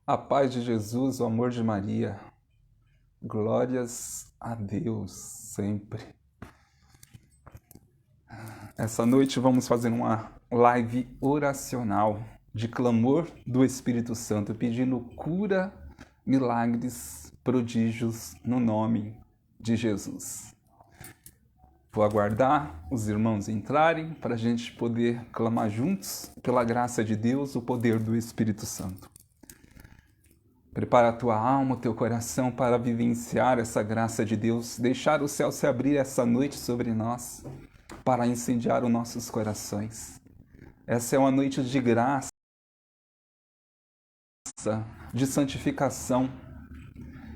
A paz de Jesus, o amor de Maria. Glórias a Deus sempre. Essa noite vamos fazer uma live oracional de clamor do Espírito Santo, pedindo cura, milagres, prodígios no nome de Jesus. Vou aguardar os irmãos entrarem para a gente poder clamar juntos pela graça de Deus, o poder do Espírito Santo. Prepara a tua alma, o teu coração para vivenciar essa graça de Deus, deixar o céu se abrir essa noite sobre nós, para incendiar os nossos corações. Essa é uma noite de graça, de santificação.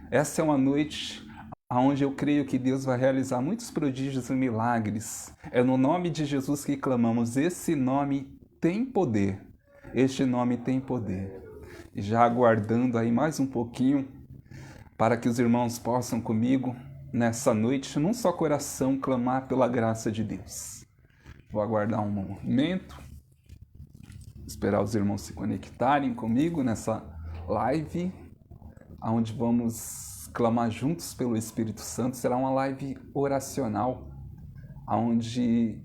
Essa é uma noite onde eu creio que Deus vai realizar muitos prodígios e milagres. É no nome de Jesus que clamamos. Esse nome tem poder. Este nome tem poder. E já aguardando aí mais um pouquinho para que os irmãos possam comigo nessa noite, num só coração, clamar pela graça de Deus. Vou aguardar um momento, esperar os irmãos se conectarem comigo nessa live, onde vamos clamar juntos pelo Espírito Santo. Será uma live oracional, onde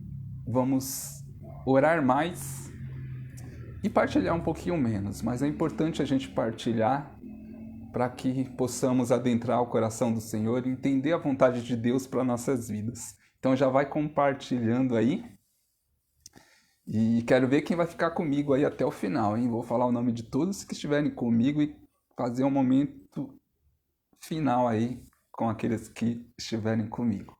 vamos orar mais e partilhar um pouquinho menos, mas é importante a gente partilhar para que possamos adentrar o coração do Senhor e entender a vontade de Deus para nossas vidas. Então já vai compartilhando aí. E quero ver quem vai ficar comigo aí até o final, hein? Vou falar o nome de todos que estiverem comigo e fazer um momento final aí com aqueles que estiverem comigo.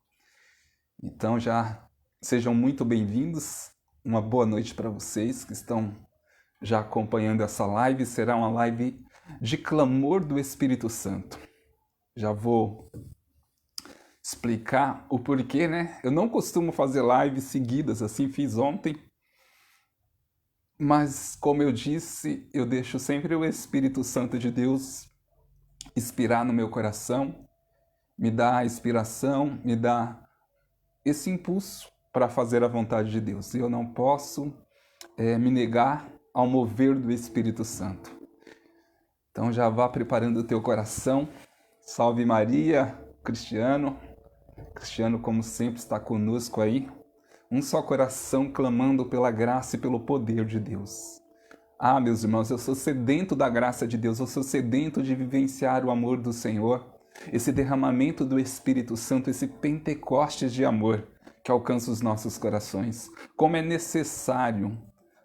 Então já sejam muito bem-vindos. Uma boa noite para vocês que estão já acompanhando essa live. Será uma live de clamor do Espírito Santo. Já vou explicar o porquê, né? Eu não costumo fazer lives seguidas, assim fiz ontem. Mas, como eu disse, eu deixo sempre o Espírito Santo de Deus inspirar no meu coração, me dá a inspiração, me dá esse impulso para fazer a vontade de Deus. E eu não posso me negar ao mover do Espírito Santo. Então já vá preparando o teu coração. Salve Maria, Cristiano. Cristiano, como sempre, está conosco aí. Um só coração clamando pela graça e pelo poder de Deus. Ah, meus irmãos, eu sou sedento da graça de Deus, eu sou sedento de vivenciar o amor do Senhor, esse derramamento do Espírito Santo, esse Pentecostes de amor que alcança os nossos corações. Como é necessário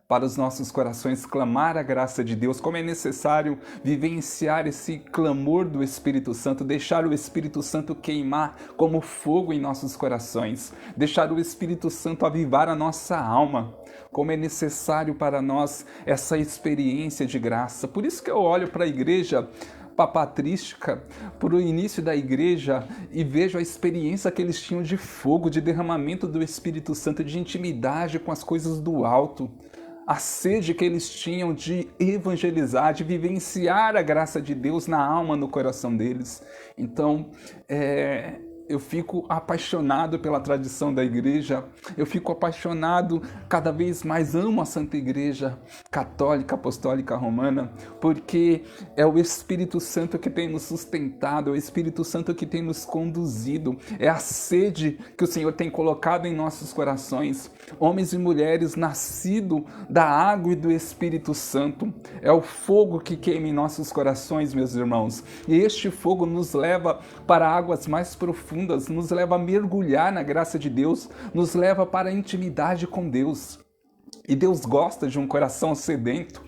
para os nossos corações clamar a graça de Deus, como é necessário vivenciar esse clamor do Espírito Santo, deixar o Espírito Santo queimar como fogo em nossos corações, deixar o Espírito Santo avivar a nossa alma, como é necessário para nós essa experiência de graça. Por isso que eu olho para a igreja patrística, para o início da igreja, e vejo a experiência que eles tinham de fogo, de derramamento do Espírito Santo, de intimidade com as coisas do alto, a sede que eles tinham de evangelizar, de vivenciar a graça de Deus na alma, no coração deles. Então, eu fico apaixonado pela tradição da igreja, eu fico apaixonado, cada vez mais amo a Santa Igreja Católica Apostólica Romana, porque é o Espírito Santo que tem nos sustentado, é o Espírito Santo que tem nos conduzido, é a sede que o Senhor tem colocado em nossos corações, homens e mulheres nascidos da água e do Espírito Santo, é o fogo que queima em nossos corações, meus irmãos, e este fogo nos leva para águas mais profundas, nos leva a mergulhar na graça de Deus, nos leva para a intimidade com Deus. E Deus gosta de um coração sedento.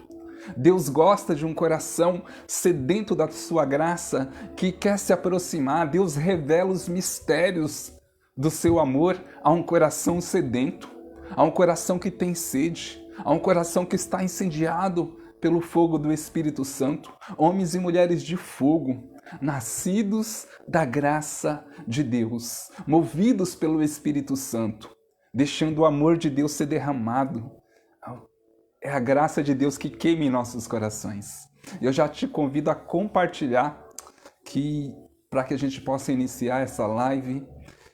Deus gosta de um coração sedento da sua graça, que quer se aproximar. Deus revela os mistérios do seu amor a um coração sedento, a um coração que tem sede, a um coração que está incendiado pelo fogo do Espírito Santo. Homens e mulheres de fogo, nascidos da graça de Deus, movidos pelo Espírito Santo, deixando o amor de Deus ser derramado. É a graça de Deus que queima em nossos corações. Eu já te convido a compartilhar para que a gente possa iniciar essa live.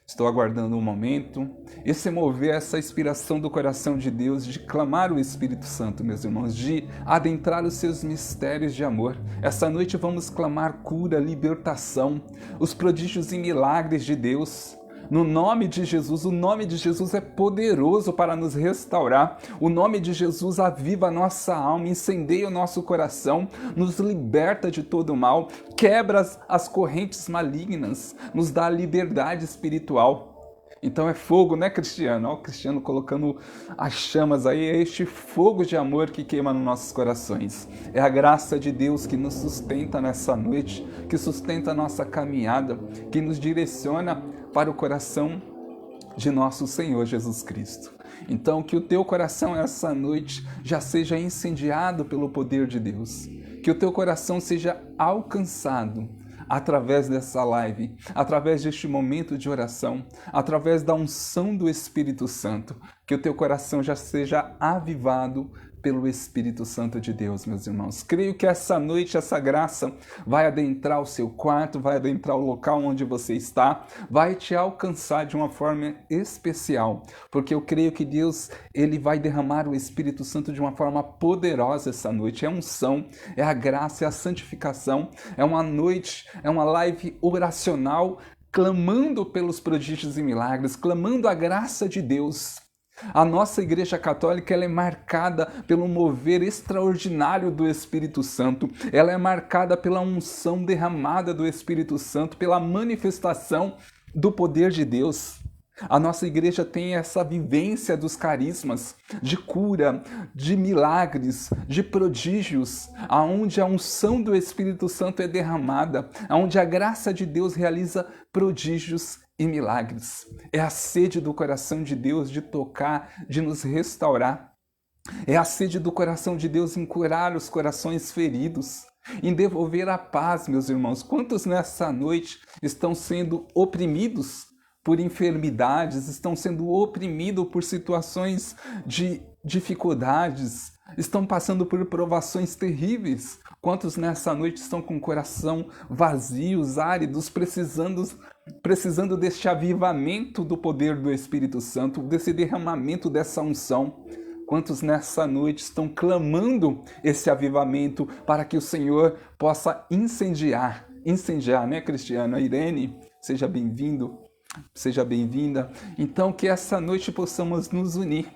Estou aguardando um momento, esse mover, essa inspiração do coração de Deus, de clamar o Espírito Santo, meus irmãos, de adentrar os seus mistérios de amor. Essa noite vamos clamar cura, libertação, os prodígios e milagres de Deus. No nome de Jesus, o nome de Jesus é poderoso para nos restaurar. O nome de Jesus aviva a nossa alma, incendeia o nosso coração, nos liberta de todo mal, quebra as correntes malignas, nos dá liberdade espiritual. Então é fogo, né, Cristiano? Olha o Cristiano colocando as chamas aí, é este fogo de amor que queima nos nossos corações. É a graça de Deus que nos sustenta nessa noite, que sustenta a nossa caminhada, que nos direciona para o coração de nosso Senhor Jesus Cristo. Então, que o teu coração essa noite já seja incendiado pelo poder de Deus, que o teu coração seja alcançado através dessa live, através deste momento de oração, através da unção do Espírito Santo, que o teu coração já seja avivado pelo Espírito Santo de Deus, meus irmãos. Creio que essa noite, essa graça vai adentrar o seu quarto, vai adentrar o local onde você está, vai te alcançar de uma forma especial, porque eu creio que Deus, ele vai derramar o Espírito Santo de uma forma poderosa essa noite. É a unção, é a graça, é a santificação, é uma noite, é uma live oracional, clamando pelos prodígios e milagres, clamando a graça de Deus. A nossa Igreja Católica, ela é marcada pelo mover extraordinário do Espírito Santo. Ela é marcada pela unção derramada do Espírito Santo, pela manifestação do poder de Deus. A nossa igreja tem essa vivência dos carismas, de cura, de milagres, de prodígios, aonde a unção do Espírito Santo é derramada, aonde a graça de Deus realiza prodígios e milagres. É a sede do coração de Deus de tocar, de nos restaurar. É a sede do coração de Deus em curar os corações feridos, em devolver a paz, meus irmãos. Quantos nessa noite estão sendo oprimidos por enfermidades, estão sendo oprimidos por situações de dificuldades, estão passando por provações terríveis? Quantos nessa noite estão com o coração vazios, áridos, precisando deste avivamento do poder do Espírito Santo, desse derramamento dessa unção? Quantos nessa noite estão clamando esse avivamento para que o Senhor possa incendiar, né, Cristiano? A Irene, seja bem-vindo, seja bem-vinda. Então, que essa noite possamos nos unir.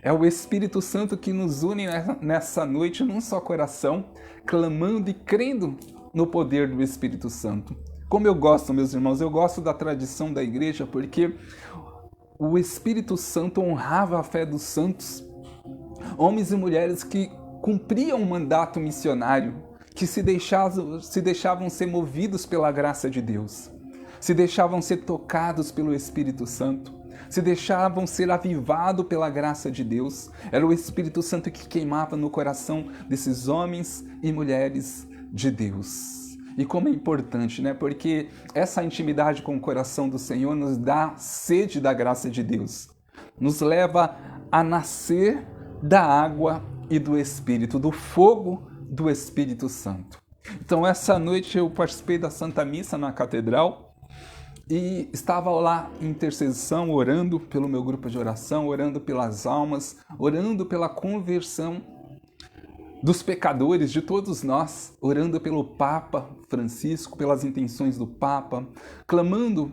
É o Espírito Santo que nos une nessa noite num só coração, clamando e crendo no poder do Espírito Santo. Como eu gosto, meus irmãos, eu gosto da tradição da igreja, porque o Espírito Santo honrava a fé dos santos, homens e mulheres que cumpriam um mandato missionário, que se deixavam ser movidos pela graça de Deus, se deixavam ser tocados pelo Espírito Santo, se deixavam ser avivados pela graça de Deus. Era o Espírito Santo que queimava no coração desses homens e mulheres de Deus. E como é importante, né? Porque essa intimidade com o coração do Senhor nos dá sede da graça de Deus, nos leva a nascer da água e do Espírito, do fogo do Espírito Santo. Então, essa noite eu participei da Santa Missa na Catedral, e estava lá em intercessão, orando pelo meu grupo de oração, orando pelas almas, orando pela conversão dos pecadores, de todos nós, orando pelo Papa Francisco, pelas intenções do Papa, clamando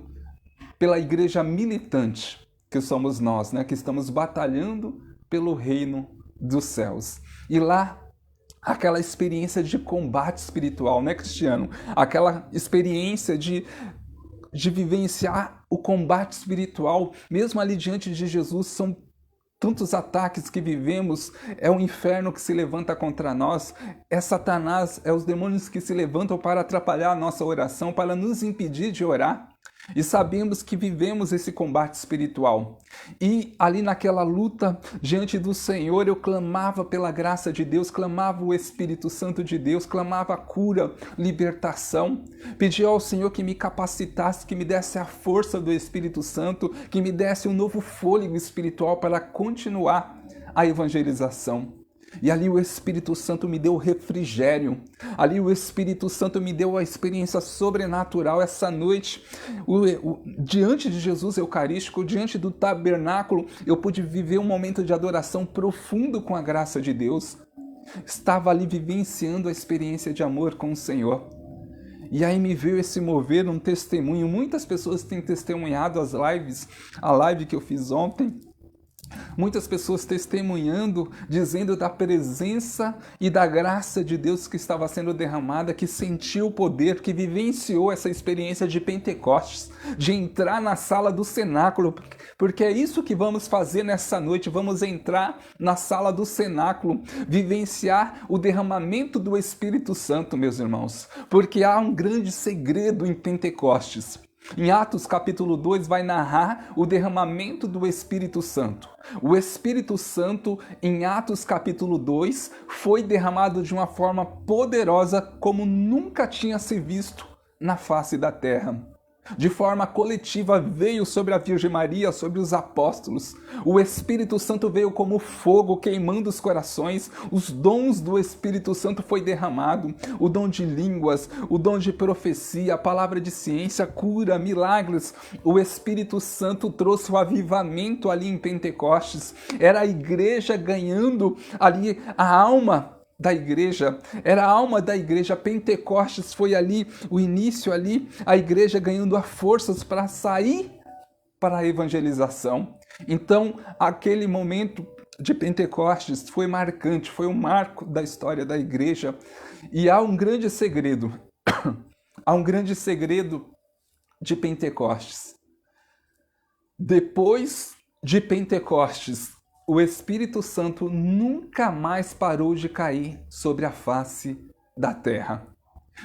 pela igreja militante, que somos nós, né, que estamos batalhando pelo reino dos céus. E lá, aquela experiência de combate espiritual, né, Cristiano? Aquela experiência de vivenciar o combate espiritual, mesmo ali diante de Jesus. São tantos ataques que vivemos, é o inferno que se levanta contra nós, é Satanás, é os demônios que se levantam para atrapalhar a nossa oração, para nos impedir de orar. E sabemos que vivemos esse combate espiritual. E ali naquela luta diante do Senhor, eu clamava pela graça de Deus, clamava o Espírito Santo de Deus, clamava cura, libertação. Pedia ao Senhor que me capacitasse, que me desse a força do Espírito Santo, que me desse um novo fôlego espiritual para continuar a evangelização. E ali o Espírito Santo me deu refrigério. Ali o Espírito Santo me deu a experiência sobrenatural essa noite. Diante de Jesus Eucarístico, diante do tabernáculo, eu pude viver um momento de adoração profundo com a graça de Deus. Estava ali vivenciando a experiência de amor com o Senhor. E aí me veio esse mover, um testemunho. Muitas pessoas têm testemunhado as lives, a live que eu fiz ontem. Muitas pessoas testemunhando, dizendo da presença e da graça de Deus que estava sendo derramada, que sentiu o poder, que vivenciou essa experiência de Pentecostes, de entrar na sala do cenáculo, porque é isso que vamos fazer nessa noite. Vamos entrar na sala do cenáculo, vivenciar o derramamento do Espírito Santo, meus irmãos, porque há um grande segredo em Pentecostes. Em Atos capítulo 2 vai narrar o derramamento do Espírito Santo. O Espírito Santo, em Atos capítulo 2, foi derramado de uma forma poderosa como nunca tinha se visto na face da terra. De forma coletiva veio sobre a Virgem Maria, sobre os apóstolos. O Espírito Santo veio como fogo queimando os corações. Os dons do Espírito Santo foi derramado. O dom de línguas, o dom de profecia, a palavra de ciência, cura, milagres. O Espírito Santo trouxe o avivamento ali em Pentecostes. Era a igreja ganhando ali a alma da igreja, era a alma da igreja. Pentecostes foi ali, o início ali, a igreja ganhando as forças para sair para a evangelização. Então, aquele momento de Pentecostes foi marcante, foi um marco da história da igreja. E há um grande segredo, há um grande segredo de Pentecostes. Depois de Pentecostes, o Espírito Santo nunca mais parou de cair sobre a face da terra.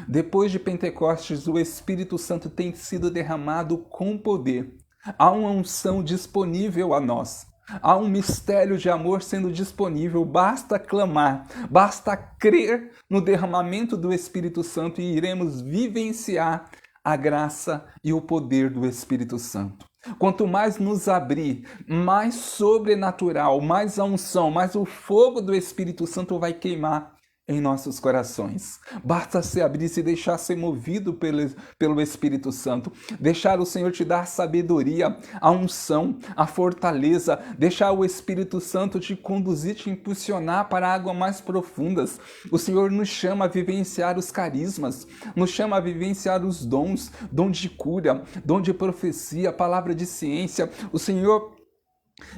Depois de Pentecostes, o Espírito Santo tem sido derramado com poder. Há uma unção disponível a nós. Há um mistério de amor sendo disponível. Basta clamar, basta crer no derramamento do Espírito Santo e iremos vivenciar a graça e o poder do Espírito Santo. Quanto mais nos abrir, mais sobrenatural, mais a unção, mais o fogo do Espírito Santo vai queimar em nossos corações. Basta se abrir, se deixar ser movido pelo Espírito Santo, deixar o Senhor te dar a sabedoria, a unção, a fortaleza, deixar o Espírito Santo te conduzir, te impulsionar para águas mais profundas. O Senhor nos chama a vivenciar os carismas, nos chama a vivenciar os dons, dom de cura, dom de profecia, palavra de ciência. O Senhor...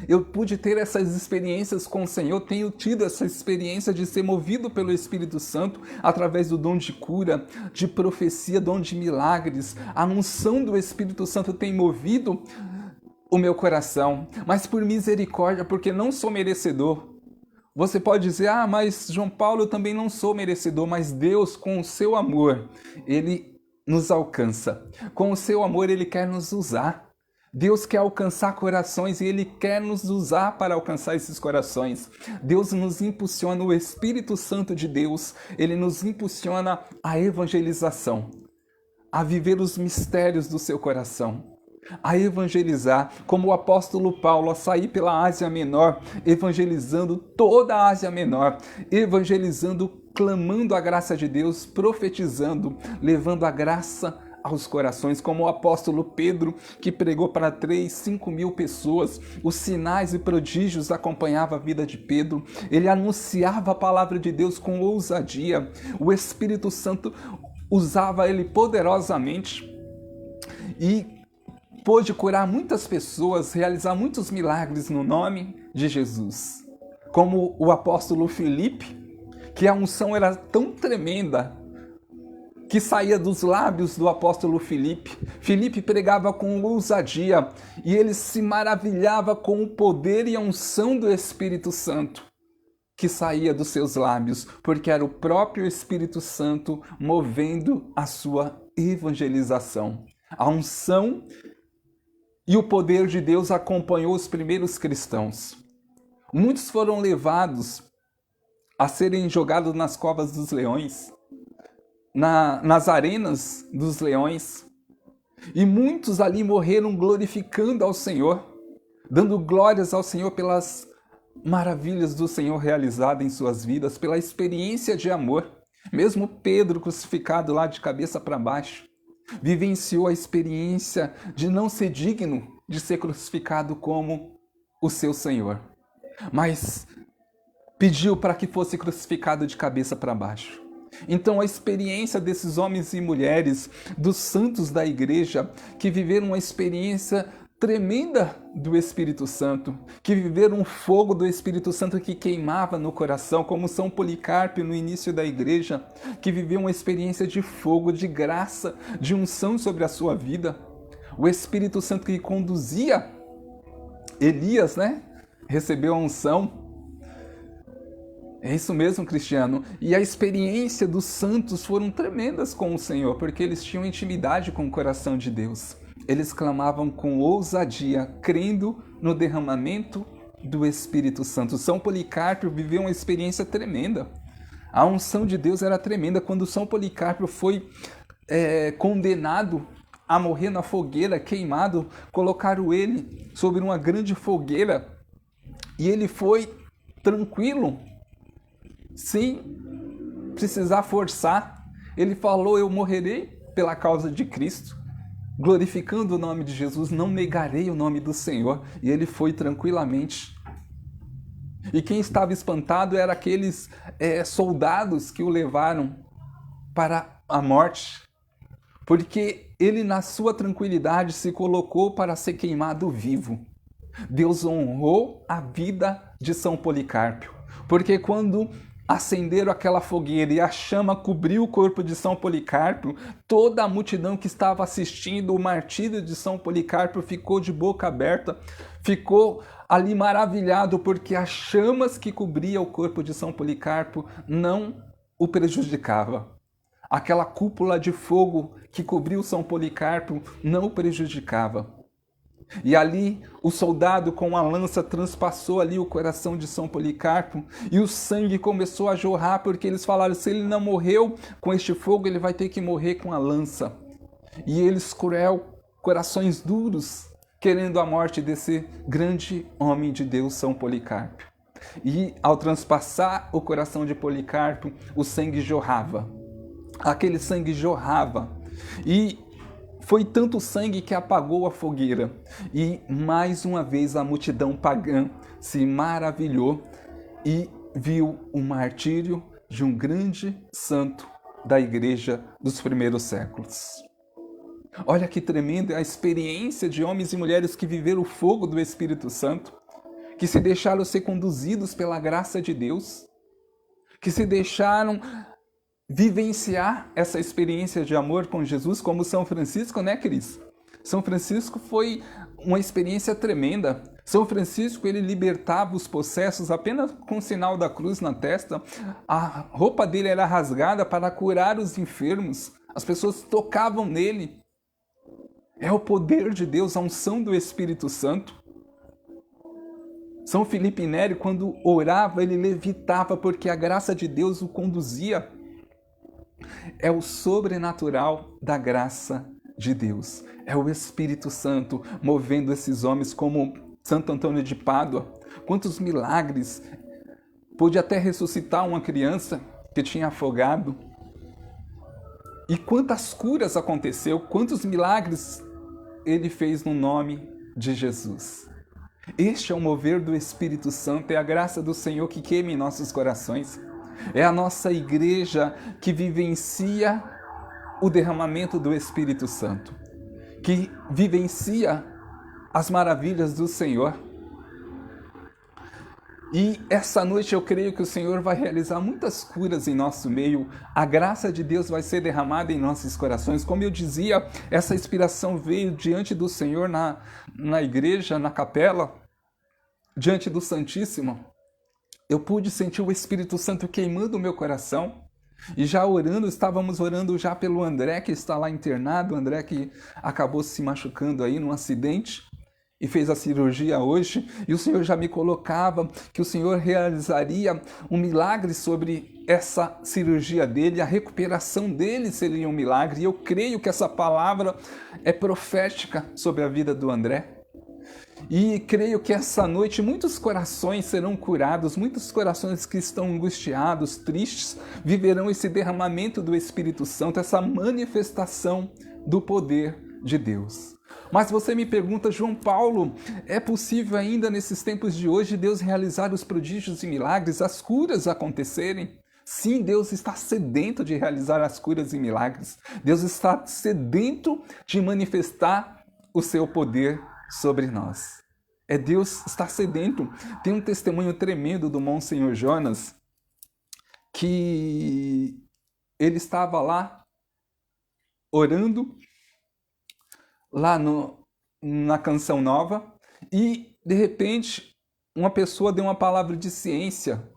Eu pude ter essas experiências com o Senhor, tenho tido essa experiência de ser movido pelo Espírito Santo através do dom de cura, de profecia, dom de milagres. A unção do Espírito Santo tem movido o meu coração, mas por misericórdia, porque não sou merecedor. Você pode dizer, mas João Paulo, eu também não sou merecedor, mas Deus, com o seu amor, Ele nos alcança. Com o seu amor, Ele quer nos usar. Deus quer alcançar corações e Ele quer nos usar para alcançar esses corações. Deus nos impulsiona, o Espírito Santo de Deus, Ele nos impulsiona à evangelização, a viver os mistérios do seu coração, a evangelizar, como o apóstolo Paulo, a sair pela Ásia Menor, evangelizando toda a Ásia Menor, evangelizando, clamando a graça de Deus, profetizando, levando a graça aos corações, como o apóstolo Pedro, que pregou para 5 mil pessoas. Os sinais e prodígios acompanhavam a vida de Pedro. Ele anunciava a palavra de Deus com ousadia. O Espírito Santo usava ele poderosamente e pôde curar muitas pessoas, realizar muitos milagres no nome de Jesus. Como o apóstolo Filipe, que a unção era tão tremenda que saía dos lábios do apóstolo Filipe. Filipe pregava com ousadia e ele se maravilhava com o poder e a unção do Espírito Santo que saía dos seus lábios, porque era o próprio Espírito Santo movendo a sua evangelização. A unção e o poder de Deus acompanhou os primeiros cristãos. Muitos foram levados a serem jogados nas covas dos leões, nas arenas dos leões, e muitos ali morreram glorificando ao Senhor, dando glórias ao Senhor pelas maravilhas do Senhor realizadas em suas vidas, pela experiência de amor. Mesmo Pedro, crucificado lá de cabeça para baixo, vivenciou a experiência de não ser digno de ser crucificado como o seu Senhor, mas pediu para que fosse crucificado de cabeça para baixo. Então a experiência desses homens e mulheres, dos santos da igreja, que viveram uma experiência tremenda do Espírito Santo, que viveram um fogo do Espírito Santo que queimava no coração, como São Policarpo no início da igreja, que viveu uma experiência de fogo, de graça, de unção sobre a sua vida. O Espírito Santo que conduzia Elias, recebeu a unção. É isso mesmo, Cristiano. E a experiência dos santos foram tremendas com o Senhor, porque eles tinham intimidade com o coração de Deus. Eles clamavam com ousadia, crendo no derramamento do Espírito Santo. São Policarpo viveu uma experiência tremenda. A unção de Deus era tremenda. Quando São Policarpo foi condenado a morrer na fogueira, queimado, colocaram ele sobre uma grande fogueira e ele foi tranquilo, sem precisar forçar. Ele falou: eu morrerei pela causa de Cristo, glorificando o nome de Jesus, não negarei o nome do Senhor. E ele foi tranquilamente. E quem estava espantado eram aqueles soldados que o levaram para a morte, porque ele, na sua tranquilidade, se colocou para ser queimado vivo. Deus honrou a vida de São Policarpo, porque quando acenderam aquela fogueira e a chama cobriu o corpo de São Policarpo, toda a multidão que estava assistindo o martírio de São Policarpo ficou de boca aberta, ficou ali maravilhado, porque as chamas que cobriam o corpo de São Policarpo não o prejudicava. Aquela cúpula de fogo que cobriu São Policarpo não o prejudicava. E ali o soldado com a lança transpassou ali o coração de São Policarpo e o sangue começou a jorrar, porque eles falaram: se ele não morreu com este fogo, ele vai ter que morrer com a lança. E eles, corações duros, querendo a morte desse grande homem de Deus, São Policarpo. E ao transpassar o coração de Policarpo, o sangue jorrava. Aquele sangue jorrava. E foi tanto sangue que apagou a fogueira. E mais uma vez a multidão pagã se maravilhou e viu o martírio de um grande santo da igreja dos primeiros séculos. Olha que tremenda é a experiência de homens e mulheres que viveram o fogo do Espírito Santo, que se deixaram ser conduzidos pela graça de Deus, que se deixaram vivenciar essa experiência de amor com Jesus, como São Francisco, Cris? São Francisco foi uma experiência tremenda. São Francisco, ele libertava os possessos apenas com o sinal da cruz na testa. A roupa dele era rasgada para curar os enfermos. As pessoas tocavam nele. É o poder de Deus, a unção do Espírito Santo. São Filipe Neri, quando orava, ele levitava, porque a graça de Deus o conduzia. É o sobrenatural da graça de Deus. É o Espírito Santo movendo esses homens, como Santo Antônio de Pádua. Quantos milagres! Pôde até ressuscitar uma criança que tinha afogado. E quantas curas aconteceu, quantos milagres ele fez no nome de Jesus. Este é o mover do Espírito Santo, é a graça do Senhor que queima em nossos corações. É a nossa igreja que vivencia o derramamento do Espírito Santo, que vivencia as maravilhas do Senhor. E essa noite eu creio que o Senhor vai realizar muitas curas em nosso meio. A graça de Deus vai ser derramada em nossos corações. Como eu dizia, essa inspiração veio diante do Senhor na igreja, na capela, diante do Santíssimo. Eu pude sentir o Espírito Santo queimando o meu coração. E já orando, estávamos orando já pelo André, que está lá internado. O André que acabou se machucando aí num acidente e fez a cirurgia hoje. E o Senhor já me colocava que o Senhor realizaria um milagre sobre essa cirurgia dele. A recuperação dele seria um milagre. E eu creio que essa palavra é profética sobre a vida do André. E creio que essa noite muitos corações serão curados, muitos corações que estão angustiados, tristes, viverão esse derramamento do Espírito Santo, essa manifestação do poder de Deus. Mas você me pergunta, João Paulo, é possível ainda nesses tempos de hoje Deus realizar os prodígios e milagres, as curas acontecerem? Sim, Deus está sedento de realizar as curas e milagres. Deus está sedento de manifestar o seu poder sobre nós. Deus está sedento. Tem um testemunho tremendo do Monsenhor Jonas, que ele estava lá orando, lá na Canção Nova, e de repente uma pessoa deu uma palavra de ciência,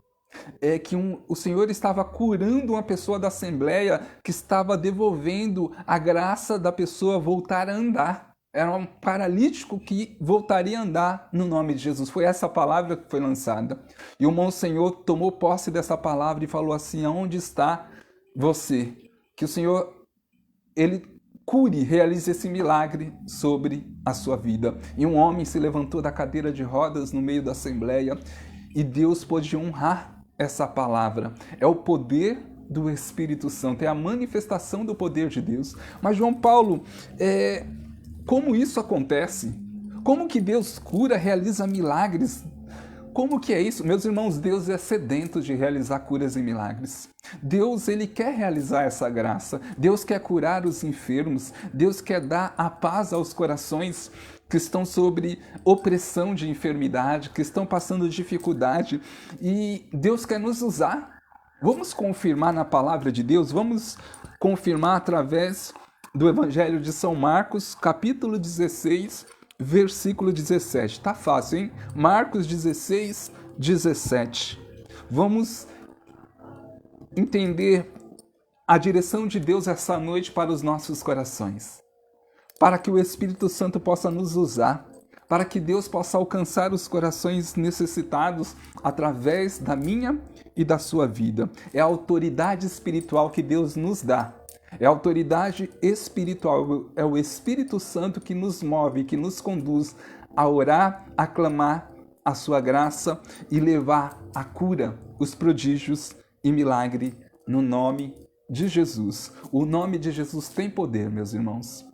que o Senhor estava curando uma pessoa da Assembleia, que estava devolvendo a graça da pessoa voltar a andar. Era um paralítico que voltaria a andar no nome de Jesus. Foi essa palavra que foi lançada. E o Monsenhor tomou posse dessa palavra e falou assim: aonde está você? Que o Senhor, ele cure, realize esse milagre sobre a sua vida. E um homem se levantou da cadeira de rodas no meio da Assembleia e Deus pôde honrar essa palavra. É o poder do Espírito Santo, é a manifestação do poder de Deus. Mas João Paulo, como isso acontece? Como que Deus cura, realiza milagres? Como que é isso? Meus irmãos, Deus é sedento de realizar curas e milagres. Deus, ele quer realizar essa graça. Deus quer curar os enfermos. Deus quer dar a paz aos corações que estão sob opressão de enfermidade, que estão passando dificuldade. E Deus quer nos usar. Vamos confirmar na palavra de Deus? Vamos confirmar através do Evangelho de São Marcos, capítulo 16, versículo 17. Tá fácil, hein? Marcos 16, 17. Vamos entender a direção de Deus essa noite para os nossos corações, para que o Espírito Santo possa nos usar, para que Deus possa alcançar os corações necessitados através da minha e da sua vida. É a autoridade espiritual que Deus nos dá. É a autoridade espiritual, é o Espírito Santo que nos move, que nos conduz a orar, a clamar a sua graça e levar a cura, os prodígios e milagre no nome de Jesus. O nome de Jesus tem poder, meus irmãos.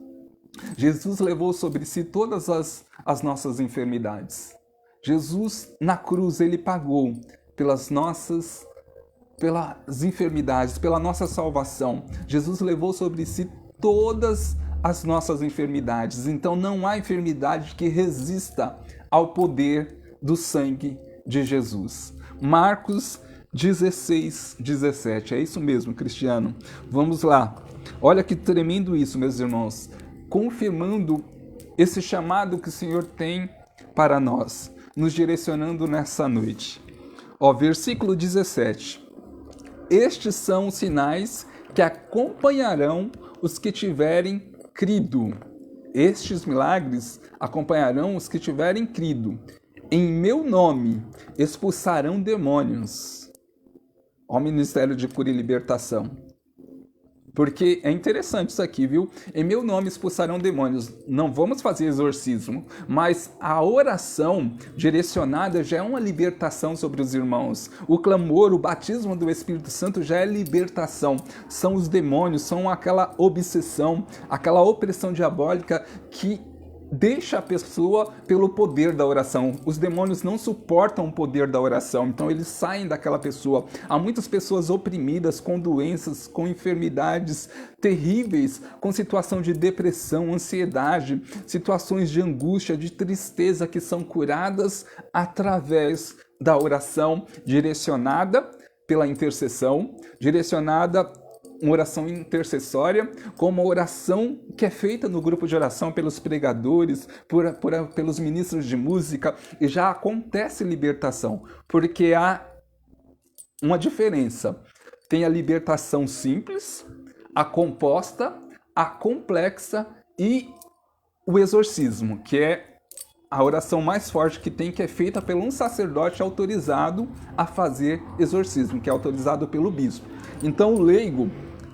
Jesus levou sobre si todas as nossas enfermidades. Jesus, na cruz, ele pagou pelas enfermidades, pela nossa salvação. Jesus levou sobre si todas as nossas enfermidades. Então não há enfermidade que resista ao poder do sangue de Jesus. Marcos 16, 17. É isso mesmo, Cristiano. Vamos lá. Olha que tremendo isso, meus irmãos. Confirmando esse chamado que o Senhor tem para nós, nos direcionando nessa noite. Versículo 17. Estes são os sinais que acompanharão os que tiverem crido. Estes milagres acompanharão os que tiverem crido. Em meu nome expulsarão demônios. Ó ministério de cura e libertação. Porque é interessante isso aqui, viu? Em meu nome expulsarão demônios. Não vamos fazer exorcismo, mas a oração direcionada já é uma libertação sobre os irmãos. O clamor, o batismo do Espírito Santo já é libertação. São os demônios, são aquela obsessão, aquela opressão diabólica que deixa a pessoa pelo poder da oração. Os demônios não suportam o poder da oração, então eles saem daquela pessoa. Há muitas pessoas oprimidas, com doenças, com enfermidades terríveis, com situação de depressão, ansiedade, situações de angústia, de tristeza, que são curadas através da oração direcionada pela intercessão, direcionada uma oração intercessória, como uma oração que é feita no grupo de oração pelos pregadores, pelos ministros de música, e já acontece libertação, porque há uma diferença. Tem a libertação simples, a composta, a complexa e o exorcismo, que é a oração mais forte que tem, que é feita por um sacerdote autorizado a fazer exorcismo, que é autorizado pelo bispo. Então o leigo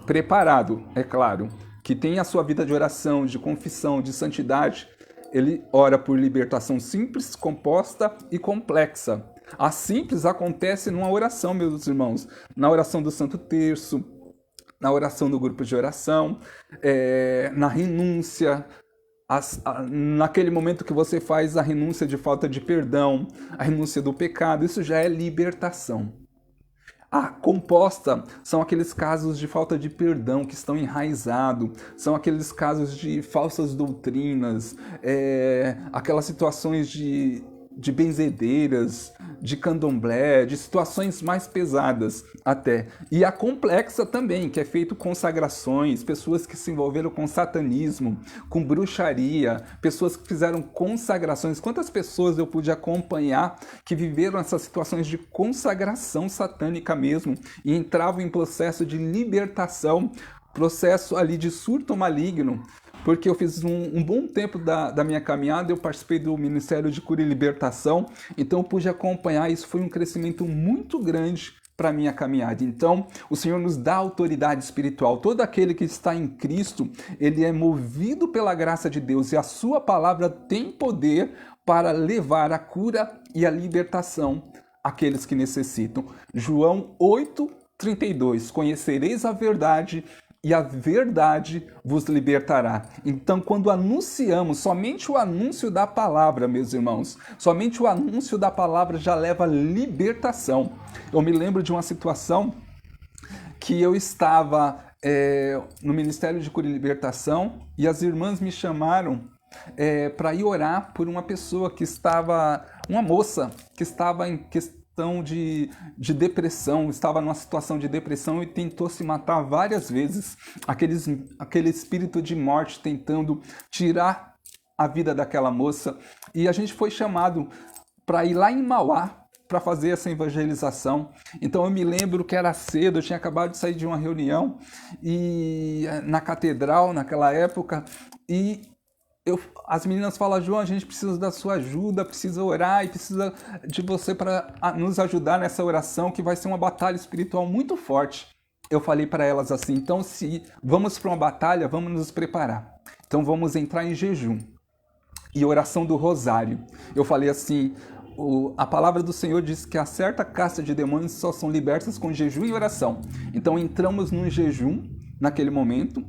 preparado, é claro, que tem a sua vida de oração, de confissão, de santidade, ele ora por libertação simples, composta e complexa. A simples acontece numa oração, meus irmãos, na oração do Santo Terço, na oração do grupo de oração, na renúncia, naquele momento que você faz a renúncia de falta de perdão, a renúncia do pecado, isso já é libertação. A composta são aqueles casos de falta de perdão que estão enraizados, são aqueles casos de falsas doutrinas, aquelas situações de benzedeiras, de candomblé, de situações mais pesadas até. E a complexa também, que é feito consagrações, pessoas que se envolveram com satanismo, com bruxaria, pessoas que fizeram consagrações. Quantas pessoas eu pude acompanhar que viveram essas situações de consagração satânica mesmo e entravam em processo de libertação, processo ali de surto maligno, porque eu fiz um bom tempo da minha caminhada, eu participei do Ministério de Cura e Libertação, então eu pude acompanhar, isso foi um crescimento muito grande para a minha caminhada. Então, o Senhor nos dá autoridade espiritual. Todo aquele que está em Cristo, ele é movido pela graça de Deus e a sua palavra tem poder para levar a cura e a libertação àqueles que necessitam. João 8:32, conhecereis a verdade e a verdade vos libertará. Então, quando anunciamos, somente o anúncio da palavra, meus irmãos, somente o anúncio da palavra já leva libertação. Eu me lembro de uma situação que eu estava no Ministério de Cura e Libertação e as irmãs me chamaram para ir orar por uma pessoa que estava, uma moça que estava em questão de depressão, estava numa situação de depressão e tentou se matar várias vezes. Aquele espírito de morte tentando tirar a vida daquela moça. E a gente foi chamado para ir lá em Mauá para fazer essa evangelização. Então eu me lembro que era cedo, eu tinha acabado de sair de uma reunião e na catedral naquela época e as meninas falam, João, a gente precisa da sua ajuda, precisa orar e precisa de você para nos ajudar nessa oração, que vai ser uma batalha espiritual muito forte. Eu falei para elas assim, então se vamos para uma batalha, vamos nos preparar. Então vamos entrar em jejum e oração do rosário. Eu falei assim, a palavra do Senhor diz que a certa casta de demônios só são libertas com jejum e oração. Então entramos num jejum naquele momento,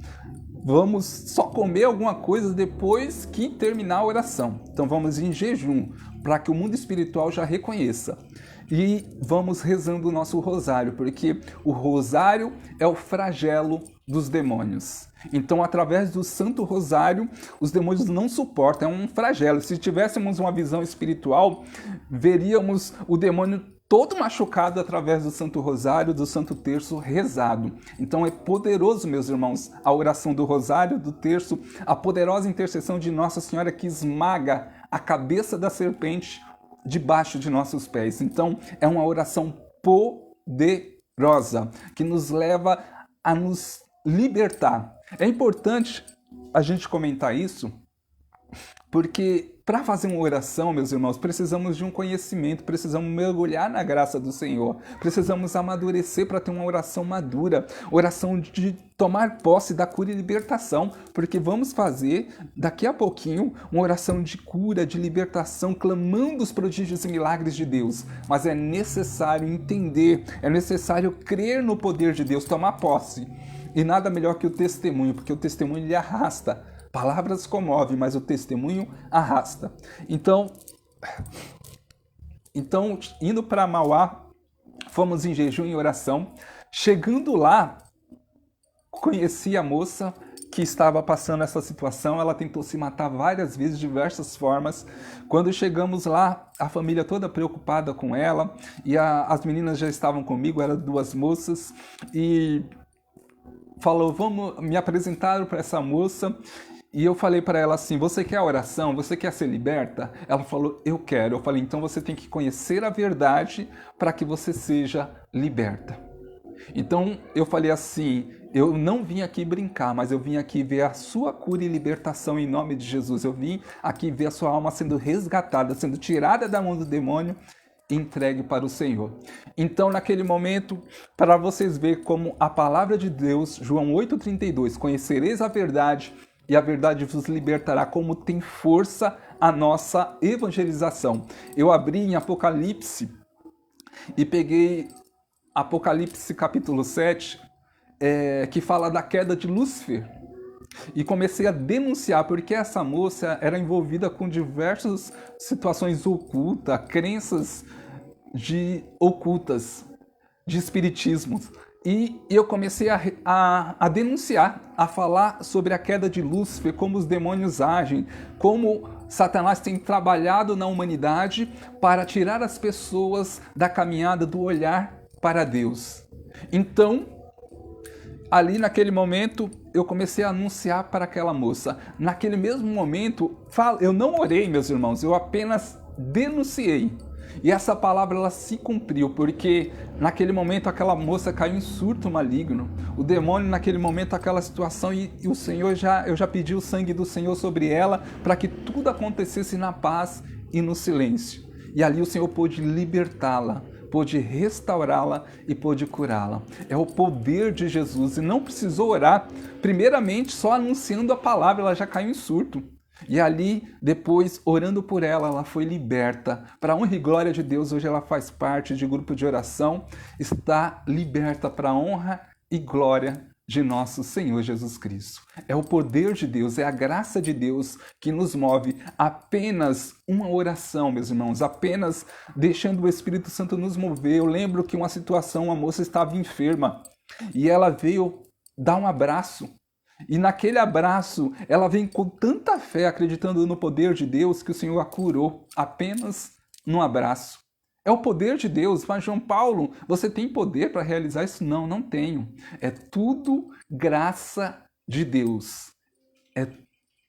vamos só comer alguma coisa depois que terminar a oração. Então vamos em jejum, para que o mundo espiritual já reconheça. E vamos rezando o nosso rosário, porque o rosário é o flagelo dos demônios. Então, através do Santo Rosário, os demônios não suportam, é um flagelo. Se tivéssemos uma visão espiritual, veríamos o demônio todo machucado através do Santo Rosário, do Santo Terço rezado. Então é poderoso, meus irmãos, a oração do Rosário, do Terço, a poderosa intercessão de Nossa Senhora que esmaga a cabeça da serpente debaixo de nossos pés. Então é uma oração poderosa que nos leva a nos libertar. É importante a gente comentar isso, porque para fazer uma oração, meus irmãos, precisamos de um conhecimento, precisamos mergulhar na graça do Senhor, precisamos amadurecer para ter uma oração madura, oração de tomar posse da cura e libertação, porque vamos fazer daqui a pouquinho uma oração de cura, de libertação, clamando os prodígios e milagres de Deus. Mas é necessário entender, é necessário crer no poder de Deus, tomar posse. E nada melhor que o testemunho, porque o testemunho ele arrasta. Palavras comovem, mas o testemunho arrasta. Então indo para Mauá, fomos em jejum e oração. Chegando lá, conheci a moça que estava passando essa situação. Ela tentou se matar várias vezes, de diversas formas. Quando chegamos lá, a família toda preocupada com ela. E as meninas já estavam comigo, eram duas moças. E me apresentaram para essa moça. E eu falei para ela assim, você quer a oração? Você quer ser liberta? Ela falou, eu quero. Eu falei, então você tem que conhecer a verdade para que você seja liberta. Então eu falei assim, eu não vim aqui brincar, mas eu vim aqui ver a sua cura e libertação em nome de Jesus. Eu vim aqui ver a sua alma sendo resgatada, sendo tirada da mão do demônio e entregue para o Senhor. Então naquele momento, para vocês verem como a palavra de Deus, João 8,32, conhecereis a verdade e a verdade vos libertará. Como tem força a nossa evangelização. Eu abri em Apocalipse e peguei Apocalipse capítulo 7, que fala da queda de Lúcifer. E comecei a denunciar, porque essa moça era envolvida com diversas situações ocultas, crenças ocultas, de espiritismo. E eu comecei a denunciar, a falar sobre a queda de Lúcifer, como os demônios agem, como Satanás tem trabalhado na humanidade para tirar as pessoas da caminhada do olhar para Deus. Então, ali naquele momento, eu comecei a anunciar para aquela moça. Naquele mesmo momento, eu não orei, meus irmãos, eu apenas denunciei. E essa palavra ela se cumpriu, porque naquele momento aquela moça caiu em surto maligno. O demônio naquele momento, aquela situação, e o Senhor eu já pedi o sangue do Senhor sobre ela para que tudo acontecesse na paz e no silêncio. E ali o Senhor pôde libertá-la, pôde restaurá-la e pôde curá-la. É o poder de Jesus, e não precisou orar, primeiramente só anunciando a palavra, ela já caiu em surto. E ali, depois, orando por ela, ela foi liberta. Para a honra e glória de Deus, hoje ela faz parte de grupo de oração, está liberta para a honra e glória de nosso Senhor Jesus Cristo. É o poder de Deus, é a graça de Deus que nos move. Apenas uma oração, meus irmãos, apenas deixando o Espírito Santo nos mover. Eu lembro que uma situação, uma moça estava enferma e ela veio dar um abraço. E naquele abraço, ela vem com tanta fé, acreditando no poder de Deus, que o Senhor a curou apenas num abraço. É o poder de Deus. Mas, João Paulo, você tem poder para realizar isso? Não, não tenho. É tudo graça de Deus. É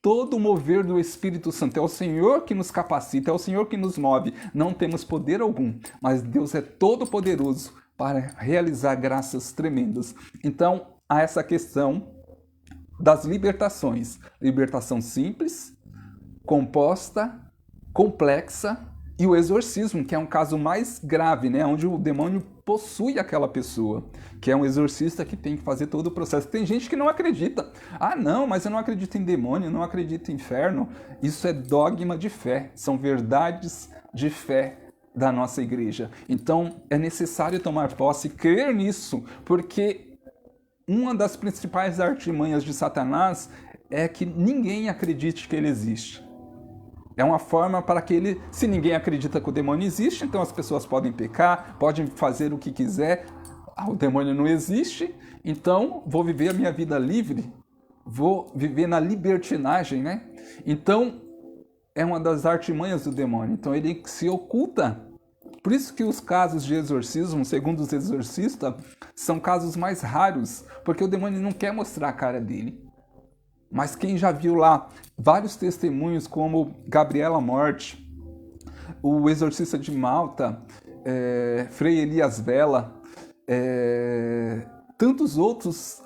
todo o mover do Espírito Santo. É o Senhor que nos capacita, é o Senhor que nos move. Não temos poder algum, mas Deus é todo poderoso para realizar graças tremendas. Então, há essa questão das libertações. Libertação simples, composta, complexa, e o exorcismo, que é um caso mais grave, né? Onde o demônio possui aquela pessoa, que é um exorcista que tem que fazer todo o processo. Tem gente que não acredita. Ah, não, mas eu não acredito em demônio, eu não acredito em inferno. Isso é dogma de fé, são verdades de fé da nossa igreja. Então, é necessário tomar posse e crer nisso, porque uma das principais artimanhas de Satanás é que ninguém acredite que ele existe. É uma forma para que ele, se ninguém acredita que o demônio existe, então as pessoas podem pecar, podem fazer o que quiser. O demônio não existe, então vou viver a minha vida livre, vou viver na libertinagem, né? Então, é uma das artimanhas do demônio. Então ele se oculta. Por isso que os casos de exorcismo, segundo os exorcistas, são casos mais raros, porque o demônio não quer mostrar a cara dele. Mas quem já viu lá vários testemunhos, como Gabriela Morte, o exorcista de Malta, Frei Elias Vela, tantos outros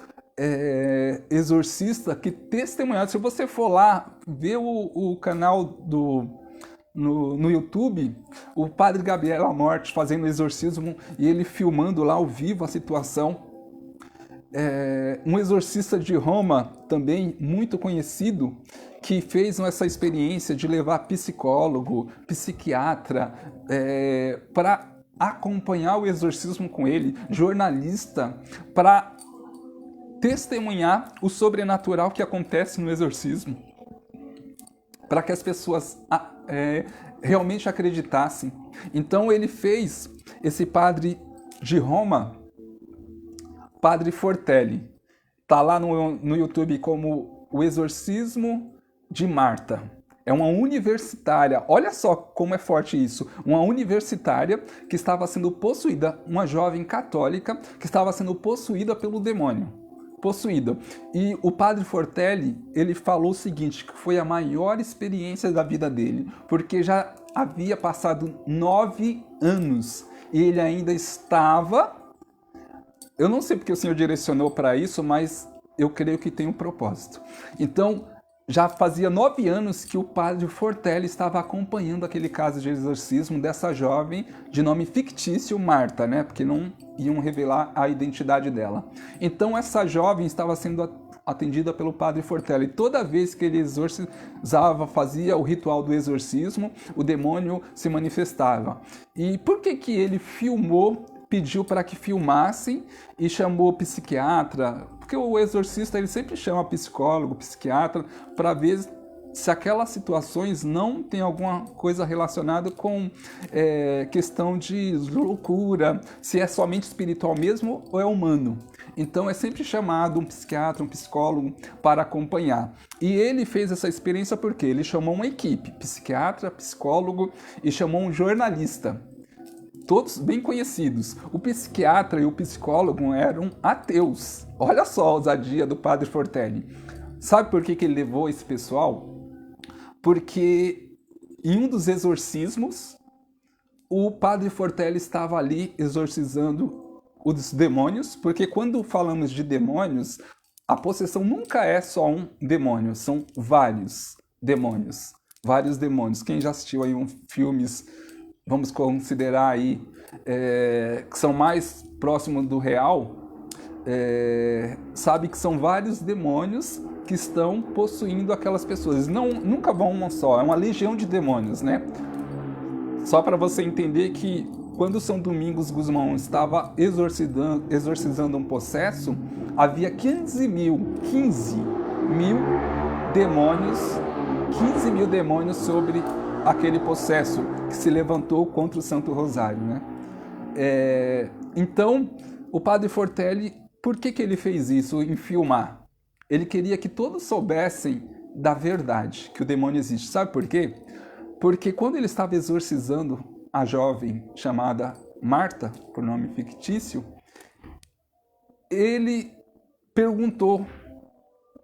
exorcistas que testemunharam. Se você for lá ver o canal no YouTube, o padre Gabriela Morte fazendo exorcismo e ele filmando lá ao vivo a situação. Um exorcista de Roma, também muito conhecido, que fez essa experiência de levar psicólogo, psiquiatra, para acompanhar o exorcismo com ele, jornalista, para testemunhar o sobrenatural que acontece no exorcismo, para que as pessoas realmente acreditassem. Então ele fez, esse padre de Roma, Padre Fortelli, está lá no YouTube como O Exorcismo de Marta. É uma universitária, olha só como é forte isso, uma universitária que estava sendo possuída, uma jovem católica que estava sendo possuída pelo demônio. Possuída. E o Padre Fortelli, ele falou o seguinte, que foi a maior experiência da vida dele, porque já havia passado 9 anos e ele ainda estava... Eu não sei porque o Senhor direcionou para isso, mas eu creio que tem um propósito. Então, já fazia 9 anos que o Padre Fortelli estava acompanhando aquele caso de exorcismo dessa jovem de nome fictício Marta, né? Porque não iam revelar a identidade dela. Então, essa jovem estava sendo atendida pelo Padre Fortelli. Toda vez que ele exorcizava, fazia o ritual do exorcismo, o demônio se manifestava. E por que que ele filmou, pediu para que filmassem e chamou psiquiatra? Porque o exorcista ele sempre chama psicólogo, psiquiatra, para ver se aquelas situações não tem alguma coisa relacionada com questão de loucura, se é somente espiritual mesmo ou é humano. Então é sempre chamado um psiquiatra, um psicólogo para acompanhar. E ele fez essa experiência porque ele chamou uma equipe, psiquiatra, psicólogo e chamou um jornalista. Todos bem conhecidos. O psiquiatra e o psicólogo eram ateus. Olha só a ousadia do Padre Fortelli. Sabe por que ele levou esse pessoal? Porque em um dos exorcismos, o Padre Fortelli estava ali exorcizando os demônios, porque quando falamos de demônios, a possessão nunca é só um demônio, são vários demônios. Vários demônios. Quem já assistiu aí filmes, vamos considerar aí, que são mais próximos do real, sabe que são vários demônios que estão possuindo aquelas pessoas. Nunca vão uma só, é uma legião de demônios, né? Só para você entender que quando São Domingos Gusmão estava exorcizando um possesso, havia 15 mil demônios sobre aquele possesso que se levantou contra o Santo Rosário, né? Então, o Padre Fortelli, por que ele fez isso em filmar? Ele queria que todos soubessem da verdade, que o demônio existe. Sabe por quê? Porque quando ele estava exorcizando a jovem chamada Marta, por nome fictício, ele perguntou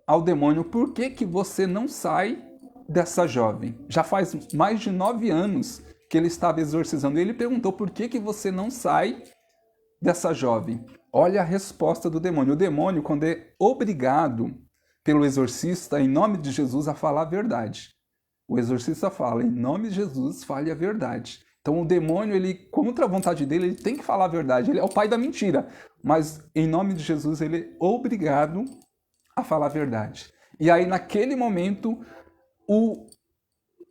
ao demônio: por que você não sai dessa jovem? Já faz mais de 9 anos que ele estava exorcizando. E ele perguntou: por que você não sai dessa jovem? Olha a resposta do demônio. O demônio, quando é obrigado pelo exorcista, em nome de Jesus, a falar a verdade. O exorcista fala: em nome de Jesus, fale a verdade. Então o demônio, ele, contra a vontade dele, ele tem que falar a verdade. Ele é o pai da mentira. Mas em nome de Jesus, ele é obrigado a falar a verdade. E aí, naquele momento,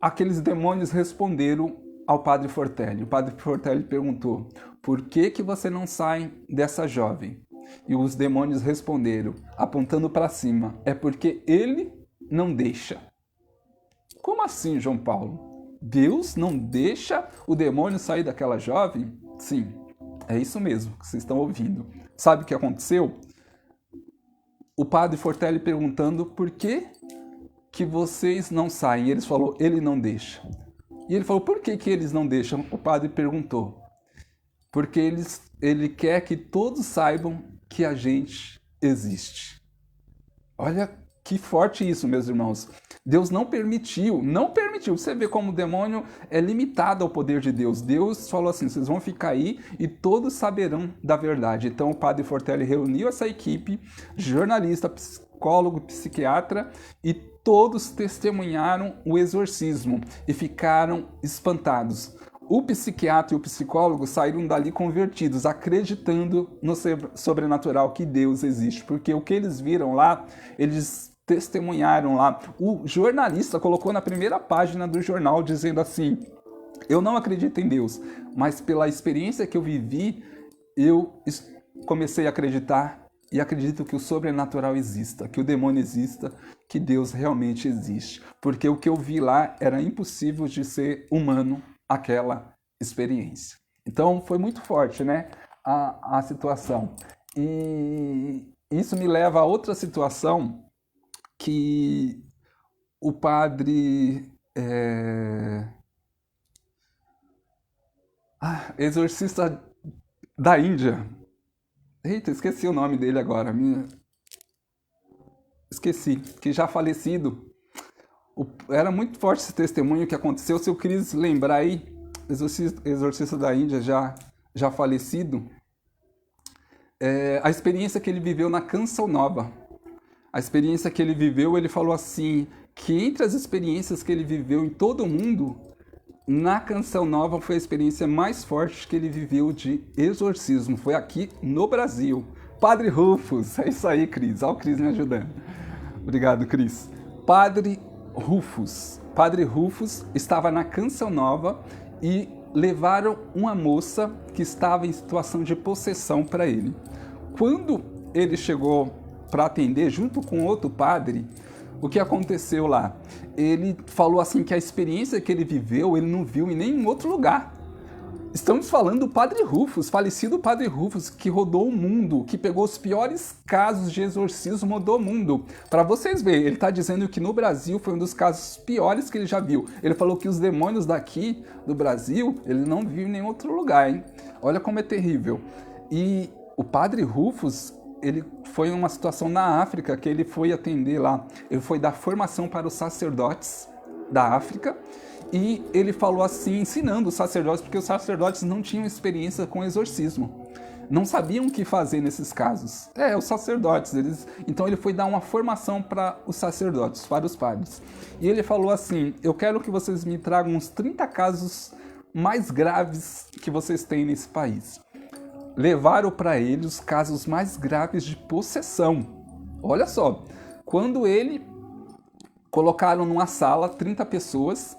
aqueles demônios responderam ao Padre Fortelli. O Padre Fortelli perguntou: por que você não sai dessa jovem? E os demônios responderam, apontando para cima: é porque ele não deixa. Como assim, João Paulo? Deus não deixa o demônio sair daquela jovem? Sim, é isso mesmo que vocês estão ouvindo. Sabe o que aconteceu? O Padre Fortelli perguntando: por que vocês não saem? E eles falaram: ele não deixa. E ele falou: por que eles não deixam? O padre perguntou: porque ele quer que todos saibam que a gente existe. Olha que forte isso, meus irmãos. Deus não permitiu. Você vê como o demônio é limitado ao poder de Deus. Deus falou assim: vocês vão ficar aí e todos saberão da verdade. Então o Padre Fortelli reuniu essa equipe, jornalista, psicólogo, psiquiatra, e todos testemunharam o exorcismo e ficaram espantados. O psiquiatra e o psicólogo saíram dali convertidos, acreditando no sobrenatural, que Deus existe. Porque o que eles viram lá, eles testemunharam lá. O jornalista colocou na primeira página do jornal dizendo assim: eu não acredito em Deus, mas pela experiência que eu vivi, eu comecei a acreditar. E acredito que o sobrenatural exista, que o demônio exista, que Deus realmente existe. Porque o que eu vi lá era impossível de ser humano, aquela experiência. Então foi muito forte, né, a situação. E isso me leva a outra situação que o padre exorcista da Índia. Eita, esqueci o nome dele agora. Esqueci, que já falecido. Era muito forte esse testemunho que aconteceu. Se o Cris lembrar aí, exorcista da Índia já falecido, a experiência que ele viveu na Canção Nova. A experiência que ele viveu, ele falou assim, que entre as experiências que ele viveu em todo o mundo, na Canção Nova foi a experiência mais forte que ele viveu de exorcismo. Foi aqui no Brasil. Padre Rufus, é isso aí, Cris. Olha o Cris me ajudando. Obrigado, Cris. Padre Rufus. Padre Rufus estava na Canção Nova e levaram uma moça que estava em situação de possessão para ele. Quando ele chegou para atender junto com outro padre, o que aconteceu lá? Ele falou assim que a experiência que ele viveu, ele não viu em nenhum outro lugar. Estamos falando do Padre Rufus, falecido Padre Rufus, que rodou o mundo, que pegou os piores casos de exorcismo do mundo. Para vocês verem, ele está dizendo que no Brasil foi um dos casos piores que ele já viu. Ele falou que os demônios daqui do Brasil, ele não viu em nenhum outro lugar, hein? Olha como é terrível. E o Padre Rufus, ele foi em uma situação na África que ele foi atender lá. Ele foi dar formação para os sacerdotes da África. E ele falou assim, ensinando os sacerdotes, porque os sacerdotes não tinham experiência com exorcismo. Não sabiam o que fazer nesses casos. Os sacerdotes. Então ele foi dar uma formação para os sacerdotes, para os padres. E ele falou assim, eu quero que vocês me tragam uns 30 casos mais graves que vocês têm nesse país. Levaram para ele os casos mais graves de possessão. Olha só, quando ele colocaram numa sala 30 pessoas...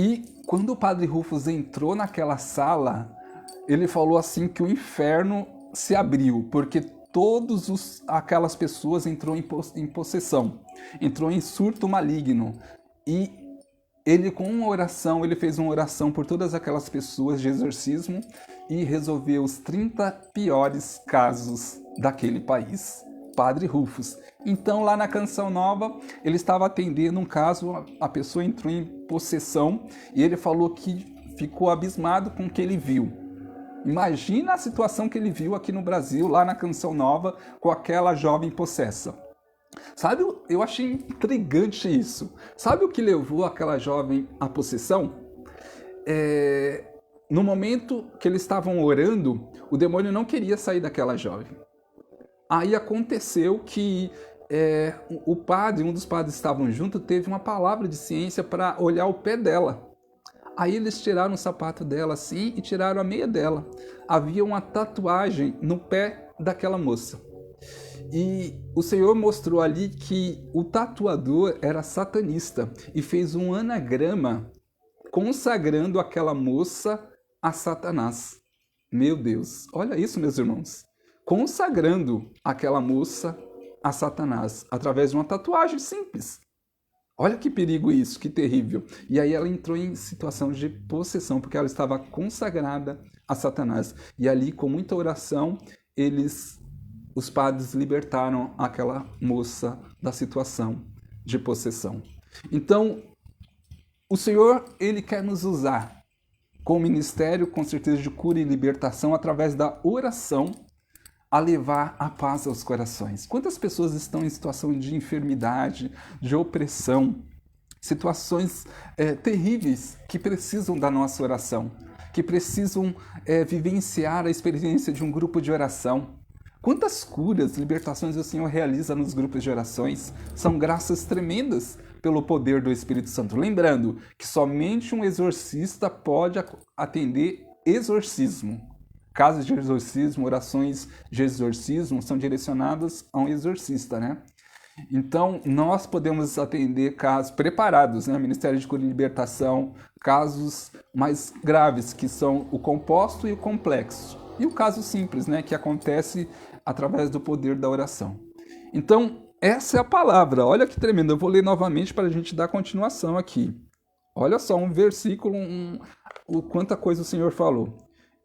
E quando o Padre Rufus entrou naquela sala, ele falou assim que o inferno se abriu, porque todas aquelas pessoas entrou em possessão, entrou em surto maligno. E ele, com uma oração, ele fez uma oração por todas aquelas pessoas de exorcismo e resolveu os 30 piores casos daquele país. Padre Rufus. Então, lá na Canção Nova, ele estava atendendo um caso, a pessoa entrou em possessão e ele falou que ficou abismado com o que ele viu. Imagina a situação que ele viu aqui no Brasil, lá na Canção Nova, com aquela jovem possessa. Sabe, eu achei intrigante isso. Sabe o que levou aquela jovem à possessão? No momento que eles estavam orando, o demônio não queria sair daquela jovem. Aí aconteceu que o padre, um dos padres que estavam junto, teve uma palavra de ciência para olhar o pé dela. Aí eles tiraram o sapato dela assim e tiraram a meia dela. Havia uma tatuagem no pé daquela moça. E o Senhor mostrou ali que o tatuador era satanista e fez um anagrama consagrando aquela moça a Satanás. Meu Deus, olha isso, meus irmãos. Consagrando aquela moça a Satanás, através de uma tatuagem simples. Olha que perigo isso, que terrível. E aí ela entrou em situação de possessão, porque ela estava consagrada a Satanás. E ali, com muita oração, os padres libertaram aquela moça da situação de possessão. Então, o Senhor, Ele quer nos usar com o ministério, com certeza, de cura e libertação, através da oração, a levar a paz aos corações. Quantas pessoas estão em situação de enfermidade, de opressão, situações terríveis que precisam da nossa oração, que precisam vivenciar a experiência de um grupo de oração. Quantas curas, libertações o Senhor realiza nos grupos de orações? São graças tremendas pelo poder do Espírito Santo. Lembrando que somente um exorcista pode atender exorcismo. Casos de exorcismo, orações de exorcismo são direcionadas a um exorcista, né? Então, nós podemos atender casos preparados, né? Ministério de Cura e Libertação, casos mais graves, que são o composto e o complexo. E o caso simples, né? Que acontece através do poder da oração. Então, essa é a palavra. Olha que tremendo. Eu vou ler novamente para a gente dar continuação aqui. Olha só, um versículo, quanta coisa o Senhor falou.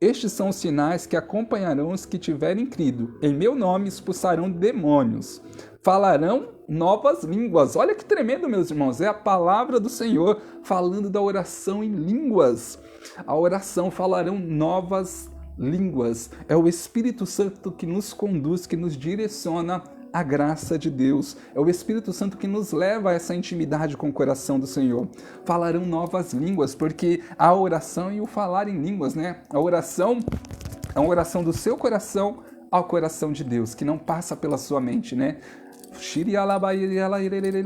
Estes são os sinais que acompanharão os que tiverem crido. Em meu nome expulsarão demônios. Falarão novas línguas. Olha que tremendo, meus irmãos. É a palavra do Senhor falando da oração em línguas. A oração falarão novas línguas. É o Espírito Santo que nos conduz, que nos direciona a graça de Deus. É o Espírito Santo que nos leva a essa intimidade com o coração do Senhor. Falarão novas línguas, porque a oração e o falar em línguas, né? A oração é uma oração do seu coração ao coração de Deus, que não passa pela sua mente, né?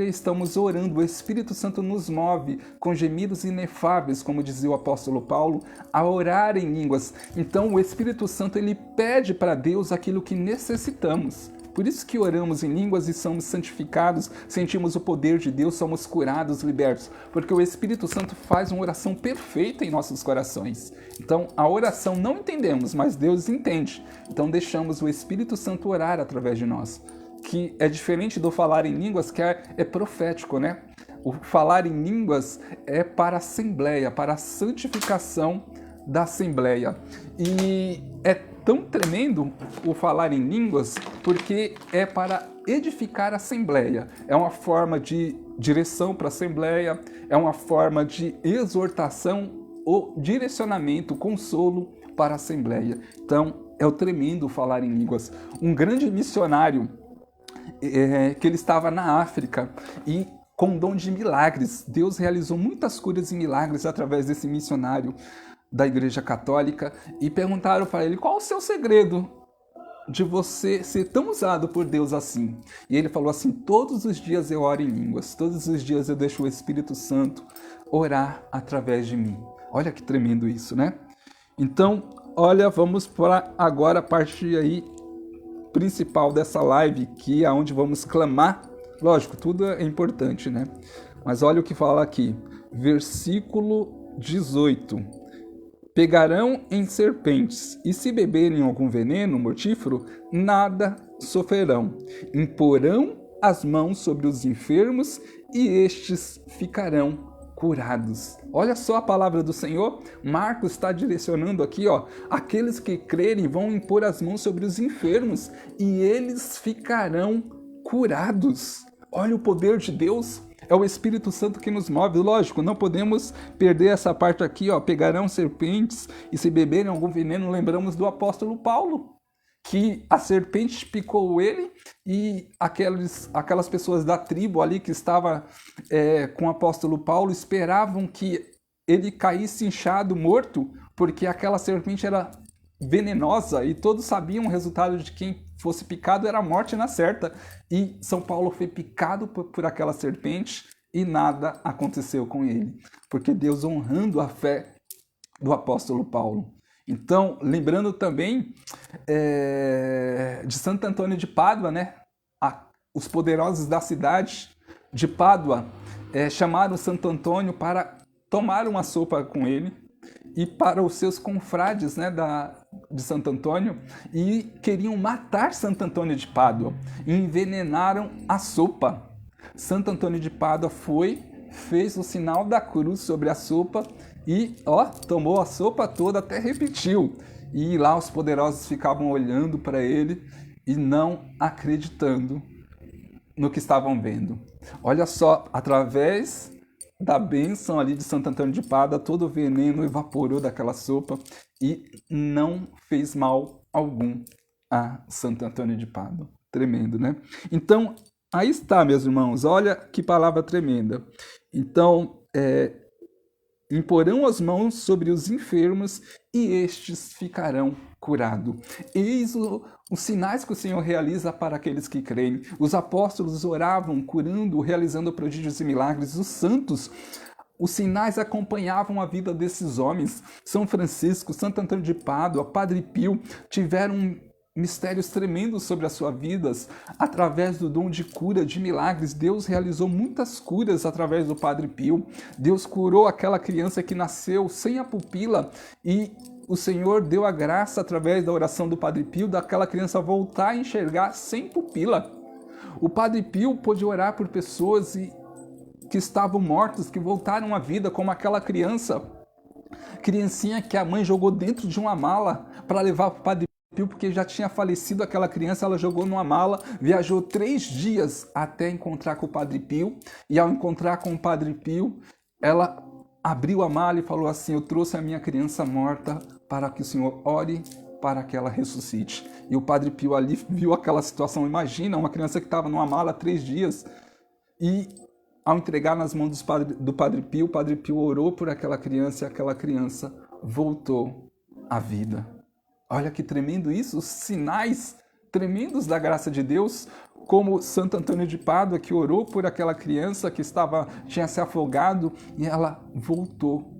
Estamos orando, o Espírito Santo nos move com gemidos inefáveis, como dizia o apóstolo Paulo, a orar em línguas. Então o Espírito Santo, ele pede para Deus aquilo que necessitamos. Por isso que oramos em línguas e somos santificados, sentimos o poder de Deus, somos curados, libertos, porque o Espírito Santo faz uma oração perfeita em nossos corações. Então, a oração não entendemos, mas Deus entende. Então, deixamos o Espírito Santo orar através de nós, que é diferente do falar em línguas, que é profético, né? O falar em línguas é para a assembleia, para a santificação da assembleia. E é tão tremendo o falar em línguas porque é para edificar a assembleia. É uma forma de direção para a assembleia, é uma forma de exortação ou direcionamento, consolo para a assembleia. Então, é o tremendo falar em línguas. Um grande missionário que ele estava na África e com dom de milagres. Deus realizou muitas curas e milagres através desse missionário da Igreja Católica e perguntaram para ele qual o seu segredo de você ser tão usado por Deus assim. E ele falou assim: todos os dias eu oro em línguas, todos os dias eu deixo o Espírito Santo orar através de mim. Olha que tremendo isso, né? Então, olha, vamos para agora a parte aí principal dessa live, que é onde vamos clamar. Lógico, tudo é importante, né? Mas olha o que fala aqui, versículo 18. Pegarão em serpentes, e se beberem algum veneno mortífero, nada sofrerão. Imporão as mãos sobre os enfermos, e estes ficarão curados. Olha só a palavra do Senhor. Marcos está direcionando aqui, ó, aqueles que crerem vão impor as mãos sobre os enfermos, e eles ficarão curados. Olha o poder de Deus, é o Espírito Santo que nos move. Lógico, não podemos perder essa parte aqui, ó, pegarão serpentes e se beberem algum veneno. Lembramos do apóstolo Paulo, que a serpente picou ele e aquelas pessoas da tribo ali que estava com o apóstolo Paulo esperavam que ele caísse inchado, morto, porque aquela serpente era venenosa e todos sabiam o resultado de quem fosse picado era a morte na certa. E São Paulo foi picado por aquela serpente e nada aconteceu com ele, porque Deus honrando a fé do apóstolo Paulo. Então, lembrando também de Santo Antônio de Pádua, né? Os poderosos da cidade de Pádua chamaram Santo Antônio para tomar uma sopa com ele, e para os seus confrades, né, de Santo Antônio, e queriam matar Santo Antônio de Pádua, e envenenaram a sopa. Santo Antônio de Pádua fez o sinal da cruz sobre a sopa e tomou a sopa toda, até repetiu. E lá os poderosos ficavam olhando para ele e não acreditando no que estavam vendo. Olha só, através da bênção ali de Santo Antônio de Pádua, todo o veneno evaporou daquela sopa e não fez mal algum a Santo Antônio de Pádua. Tremendo, né? Então, aí está, meus irmãos, olha que palavra tremenda. Então, imporão as mãos sobre os enfermos e estes ficarão curados. Eis os sinais que o Senhor realiza para aqueles que creem. Os apóstolos oravam, curando, realizando prodígios e milagres. Os santos, os sinais acompanhavam a vida desses homens. São Francisco, Santo Antônio de Pádua, Padre Pio tiveram mistérios tremendos sobre as suas vidas. Através do dom de cura, de milagres, Deus realizou muitas curas através do Padre Pio. Deus curou aquela criança que nasceu sem a pupila e o Senhor deu a graça, através da oração do Padre Pio, daquela criança voltar a enxergar sem pupila. O Padre Pio pôde orar por pessoas que estavam mortas, que voltaram à vida, como aquela criancinha que a mãe jogou dentro de uma mala para levar para o Padre Pio, porque já tinha falecido aquela criança. Ela jogou numa mala, viajou 3 dias até encontrar com o Padre Pio, e ao encontrar com o Padre Pio, ela abriu a mala e falou assim: eu trouxe a minha criança morta para que o Senhor ore para que ela ressuscite. E o Padre Pio ali viu aquela situação. Imagina, uma criança que estava numa mala há 3 dias, e ao entregar nas mãos do Padre Pio, o Padre Pio orou por aquela criança e aquela criança voltou à vida. Olha que tremendo isso, os sinais tremendos da graça de Deus, como Santo Antônio de Pádua, que orou por aquela criança que tinha se afogado e ela voltou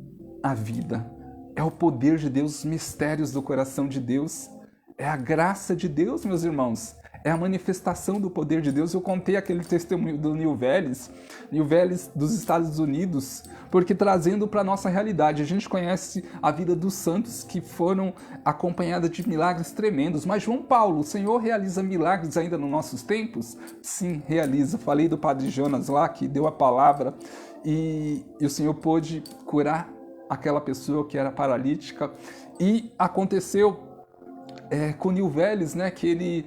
à vida. É o poder de Deus, os mistérios do coração de Deus. É a graça de Deus, meus irmãos. é a manifestação do poder de Deus. Eu contei aquele testemunho do Neil Vélez dos Estados Unidos, porque trazendo para a nossa realidade, a gente conhece a vida dos santos que foram acompanhadas de milagres tremendos, mas João Paulo, o Senhor realiza milagres ainda nos nossos tempos? Sim, realiza. Falei do Padre Jonas lá, que deu a palavra, e o Senhor pôde curar aquela pessoa que era paralítica, e aconteceu com o Neil Vélez, né, que ele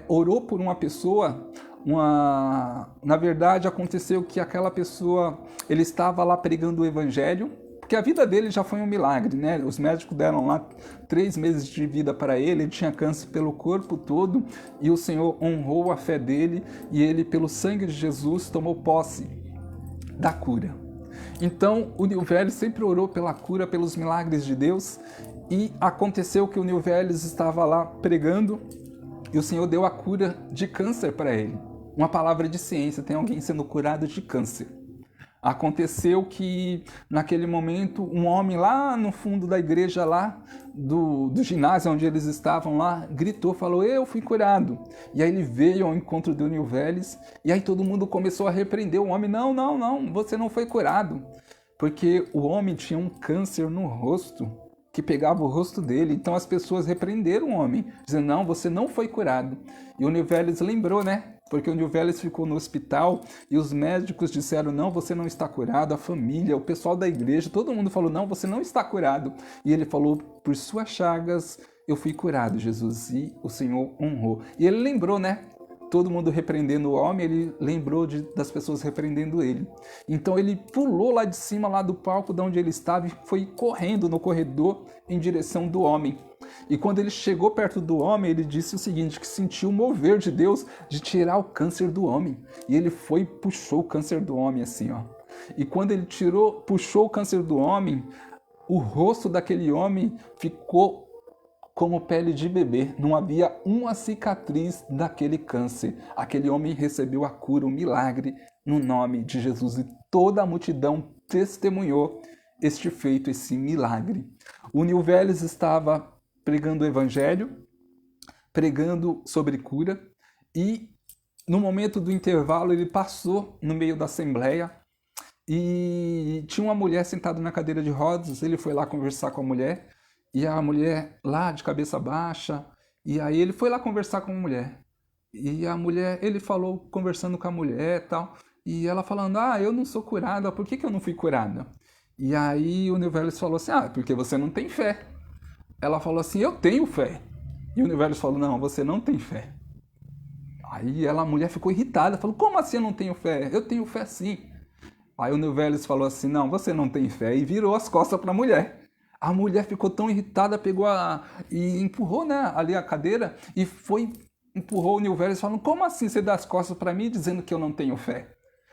orou por uma pessoa, na verdade aconteceu que aquela pessoa, ele estava lá pregando o evangelho, porque a vida dele já foi um milagre, né? Os médicos deram lá 3 meses de vida para ele, ele tinha câncer pelo corpo todo, e o Senhor honrou a fé dele, e ele, pelo sangue de Jesus, tomou posse da cura. Então, o Neil Vélez sempre orou pela cura, pelos milagres de Deus, e aconteceu que o Neil Vélez estava lá pregando, e o Senhor deu a cura de câncer para ele. Uma palavra de ciência, tem alguém sendo curado de câncer. Aconteceu que, naquele momento, um homem lá no fundo da igreja, lá do ginásio onde eles estavam lá, gritou, falou, eu fui curado. E aí ele veio ao encontro do Neil Vélez, e aí todo mundo começou a repreender o homem, não, você não foi curado. Porque o homem tinha um câncer no rosto, que pegava o rosto dele, então as pessoas repreenderam o homem, dizendo, não, você não foi curado. E o Neil Vélez lembrou, né? Porque o Neil Vélez ficou no hospital e os médicos disseram, não, você não está curado, a família, o pessoal da igreja, todo mundo falou, não, você não está curado. E ele falou, por suas chagas eu fui curado, Jesus, e o Senhor honrou. E ele lembrou, né? Todo mundo repreendendo o homem, ele lembrou das pessoas repreendendo ele. Então ele pulou lá de cima, lá do palco de onde ele estava, e foi correndo no corredor em direção do homem. E quando ele chegou perto do homem, ele disse o seguinte, que sentiu o mover de Deus de tirar o câncer do homem. E ele foi e puxou o câncer do homem assim, ó. E quando ele puxou o câncer do homem, o rosto daquele homem ficou como pele de bebê, não havia uma cicatriz daquele câncer. Aquele homem recebeu a cura, o milagre, no nome de Jesus. E toda a multidão testemunhou este feito, esse milagre. O Neil Vélez estava pregando o evangelho, pregando sobre cura, e no momento do intervalo ele passou no meio da assembleia e tinha uma mulher sentada na cadeira de rodas. Ele foi lá conversar com a mulher, e a mulher lá de cabeça baixa, e aí ele foi lá conversar com a mulher. E a mulher, ele falou, conversando com a mulher e tal, e ela falando, eu não sou curada, por que eu não fui curada? E aí o Neil Vélez falou assim, porque você não tem fé. Ela falou assim, eu tenho fé. E o Neil Vélez falou, não, você não tem fé. Aí a mulher ficou irritada, falou, como assim eu não tenho fé? Eu tenho fé sim. Aí o Neil Vélez falou assim, não, você não tem fé, e virou as costas para a mulher. A mulher ficou tão irritada, pegou e empurrou, né, ali a cadeira, e empurrou o Neil Vélez falando, como assim você dá as costas para mim dizendo que eu não tenho fé?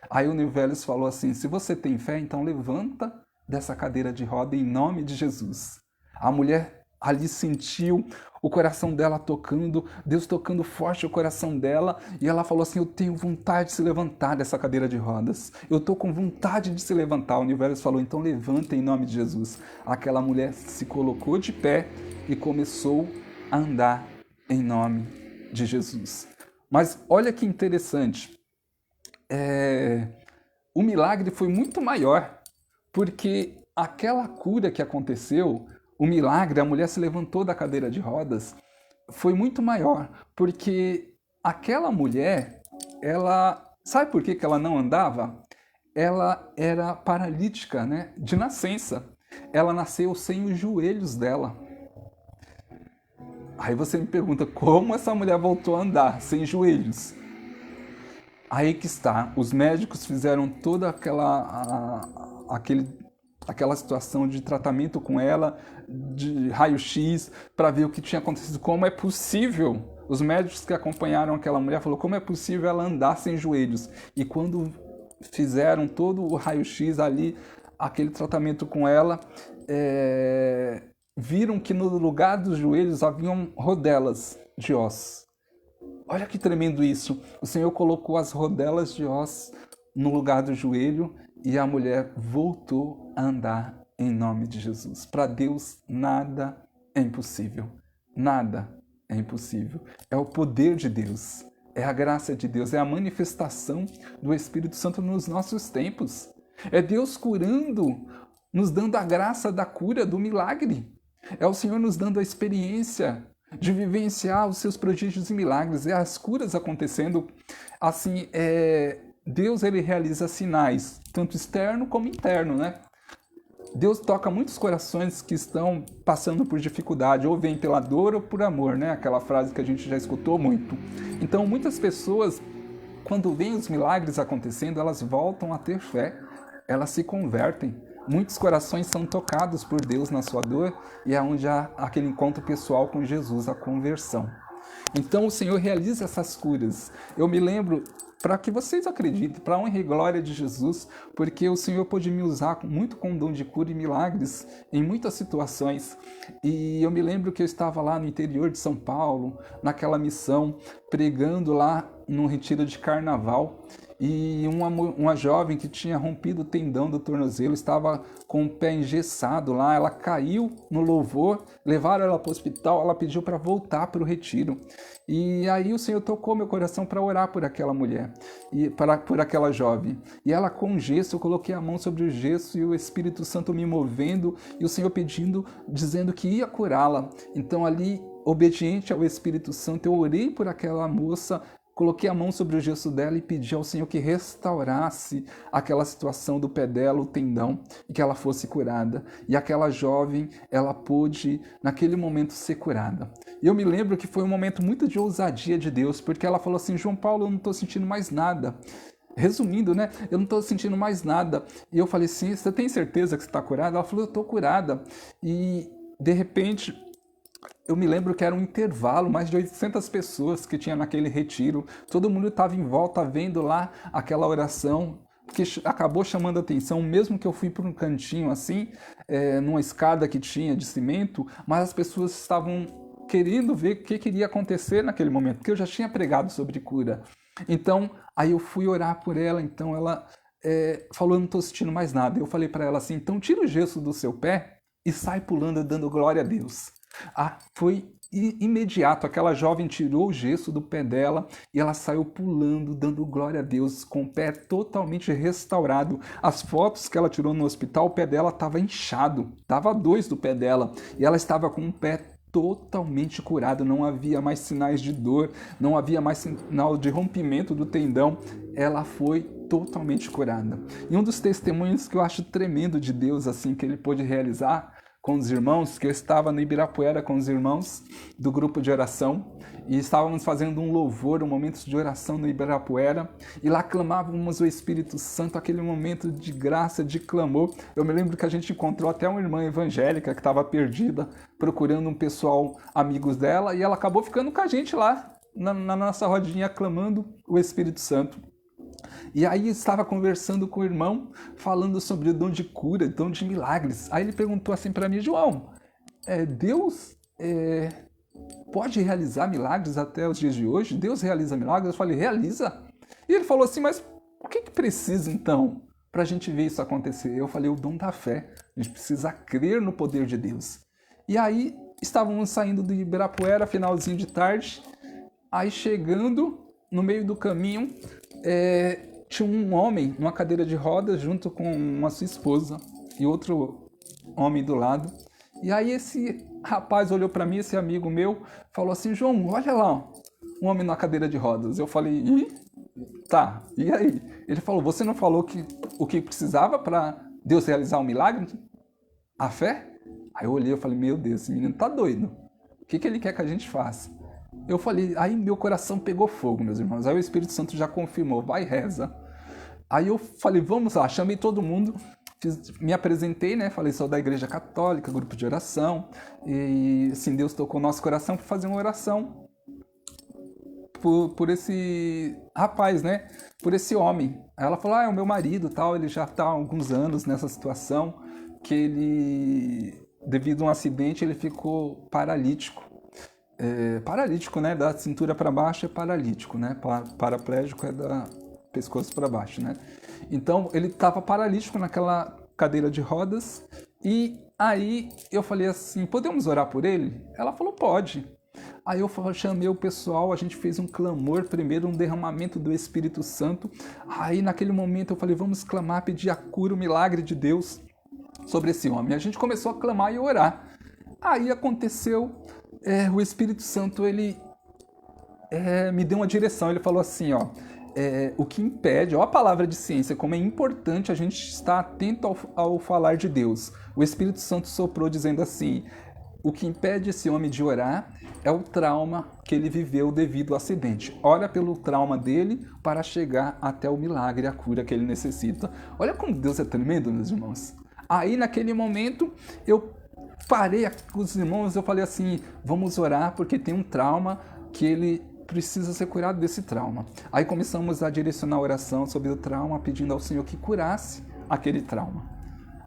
Aí o Neil Vélez falou assim, se você tem fé, então levanta dessa cadeira de roda em nome de Jesus. A mulher ali sentiu o coração dela tocando, Deus tocando forte o coração dela, e ela falou assim, eu tenho vontade de se levantar dessa cadeira de rodas, eu estou com vontade de se levantar. O Neil Vélez falou, então levanta em nome de Jesus. Aquela mulher se colocou de pé e começou a andar em nome de Jesus. Mas olha que interessante, o milagre foi muito maior, porque aquela cura que aconteceu, o milagre, a mulher se levantou da cadeira de rodas, foi muito maior, porque aquela mulher, sabe por que ela não andava? Ela era paralítica, né, de nascença. Ela nasceu sem os joelhos dela. Aí você me pergunta, como essa mulher voltou a andar sem joelhos? Aí que está, os médicos fizeram toda aquela situação de tratamento com ela, de raio-x, para ver o que tinha acontecido. Como é possível? Os médicos que acompanharam aquela mulher falaram, como é possível ela andar sem joelhos? E quando fizeram todo o raio-x ali, aquele tratamento com ela, viram que no lugar dos joelhos haviam rodelas de ossos. Olha que tremendo isso. O Senhor colocou as rodelas de ossos no lugar do joelho, e a mulher voltou a andar em nome de Jesus. Para Deus, nada é impossível. Nada É impossível. É o poder de Deus. É a graça de Deus. É a manifestação do Espírito Santo nos nossos tempos. É Deus curando, nos dando a graça da cura, do milagre. É o Senhor nos dando a experiência de vivenciar os seus prodígios e milagres. É as curas acontecendo. Assim, Deus ele realiza sinais, tanto externo como interno, né? Deus toca muitos corações que estão passando por dificuldade, ou vem pela dor ou por amor, né? Aquela frase que a gente já escutou muito. Então, muitas pessoas, quando veem os milagres acontecendo, elas voltam a ter fé, elas se convertem. Muitos corações são tocados por Deus na sua dor e é onde há aquele encontro pessoal com Jesus, a conversão. Então, o Senhor realiza essas curas. Eu me lembro, para que vocês acreditem, para a honra e glória de Jesus, porque o Senhor pôde me usar muito com o dom de cura e milagres em muitas situações. E eu me lembro que eu estava lá no interior de São Paulo, naquela missão, pregando lá num retiro de carnaval. E uma jovem que tinha rompido o tendão do tornozelo, estava com o pé engessado lá, ela caiu no louvor, levaram ela para o hospital, ela pediu para voltar para o retiro. E aí o Senhor tocou meu coração para orar por aquela mulher, por aquela jovem. E ela com gesso, eu coloquei a mão sobre o gesso e o Espírito Santo me movendo e o Senhor pedindo, dizendo que ia curá-la. Então ali, obediente ao Espírito Santo, eu orei por aquela moça, coloquei a mão sobre o gesso dela e pedi ao Senhor que restaurasse aquela situação do pé dela, o tendão, e que ela fosse curada. E aquela jovem, ela pôde, naquele momento, ser curada. E eu me lembro que foi um momento muito de ousadia de Deus, porque ela falou assim, João Paulo, eu não estou sentindo mais nada. Resumindo, né? Eu não estou sentindo mais nada. E eu falei assim, você tem certeza que você está curada? Ela falou, eu estou curada. E, de repente, eu me lembro que era um intervalo, mais de 800 pessoas que tinha naquele retiro. Todo mundo estava em volta vendo lá aquela oração, que acabou chamando a atenção, mesmo que eu fui para um cantinho assim, numa escada que tinha de cimento, mas as pessoas estavam querendo ver o que iria acontecer naquele momento, porque eu já tinha pregado sobre cura. Então, aí eu fui orar por ela, então ela falou, eu não estou sentindo mais nada. Eu falei para ela assim, então tira o gesso do seu pé e sai pulando, dando glória a Deus. Foi imediato, aquela jovem tirou o gesso do pé dela e ela saiu pulando, dando glória a Deus, com o pé totalmente restaurado. As fotos que ela tirou no hospital, o pé dela estava inchado, estava 2 do pé dela, e ela estava com o pé totalmente curado, não havia mais sinais de dor, não havia mais sinal de rompimento do tendão, ela foi totalmente curada. E um dos testemunhos que eu acho tremendo de Deus, assim, que ele pôde realizar com os irmãos, que eu estava no Ibirapuera com os irmãos do grupo de oração e estávamos fazendo um louvor, um momento de oração no Ibirapuera e lá clamávamos o Espírito Santo, aquele momento de graça, de clamor. Eu me lembro que a gente encontrou até uma irmã evangélica que estava perdida, procurando um pessoal, amigos dela, e ela acabou ficando com a gente lá na nossa rodinha, clamando o Espírito Santo. E aí estava conversando com o irmão, falando sobre o dom de cura, dom de milagres. Aí ele perguntou assim para mim, João, Deus pode realizar milagres até os dias de hoje? Deus realiza milagres? Eu falei, realiza. E ele falou assim, mas o que precisa então para a gente ver isso acontecer? Eu falei, o dom da fé. A gente precisa crer no poder de Deus. E aí estávamos saindo do Ibirapuera, finalzinho de tarde. Aí chegando no meio do caminho, tinha um homem numa cadeira de rodas junto com a sua esposa e outro homem do lado. E aí esse rapaz olhou para mim, esse amigo meu, falou assim, João, olha lá, um homem na cadeira de rodas. Eu falei, tá, e aí? Ele falou, você não falou o que precisava para Deus realizar um milagre? A fé? Aí eu olhei e falei, meu Deus, esse menino tá doido. O que ele quer que a gente faça? Eu falei, aí meu coração pegou fogo, meus irmãos. Aí o Espírito Santo já confirmou, vai, reza. Aí eu falei, vamos lá, chamei todo mundo, me apresentei, né? Falei, sou da Igreja Católica, grupo de oração. E assim, Deus tocou o nosso coração para fazer uma oração por esse rapaz, né? Por esse homem. Aí ela falou, é o meu marido, tal, ele já está há alguns anos nessa situação, que ele, devido a um acidente, ele ficou paralítico. Paralítico, né? Da cintura para baixo é paralítico, né? Paraplégico é da pescoço para baixo, né? Então ele estava paralítico naquela cadeira de rodas e aí eu falei assim, podemos orar por ele? Ela falou, pode. Aí eu chamei o pessoal, a gente fez um clamor, primeiro um derramamento do Espírito Santo. Aí naquele momento eu falei, vamos clamar, pedir a cura, o milagre de Deus sobre esse homem. A gente começou a clamar e orar. Aí aconteceu, o Espírito Santo, ele me deu uma direção, ele falou assim, ó, o que impede, ó a palavra de ciência, como é importante a gente estar atento ao falar de Deus. O Espírito Santo soprou dizendo assim, o que impede esse homem de orar é o trauma que ele viveu devido ao acidente. Ora pelo trauma dele para chegar até o milagre, a cura que ele necessita. Olha como Deus é tremendo, meus irmãos. Aí naquele momento eu parei com os irmãos, eu falei assim, vamos orar porque tem um trauma que ele precisa ser curado desse trauma. Aí começamos a direcionar a oração sobre o trauma, pedindo ao Senhor que curasse aquele trauma.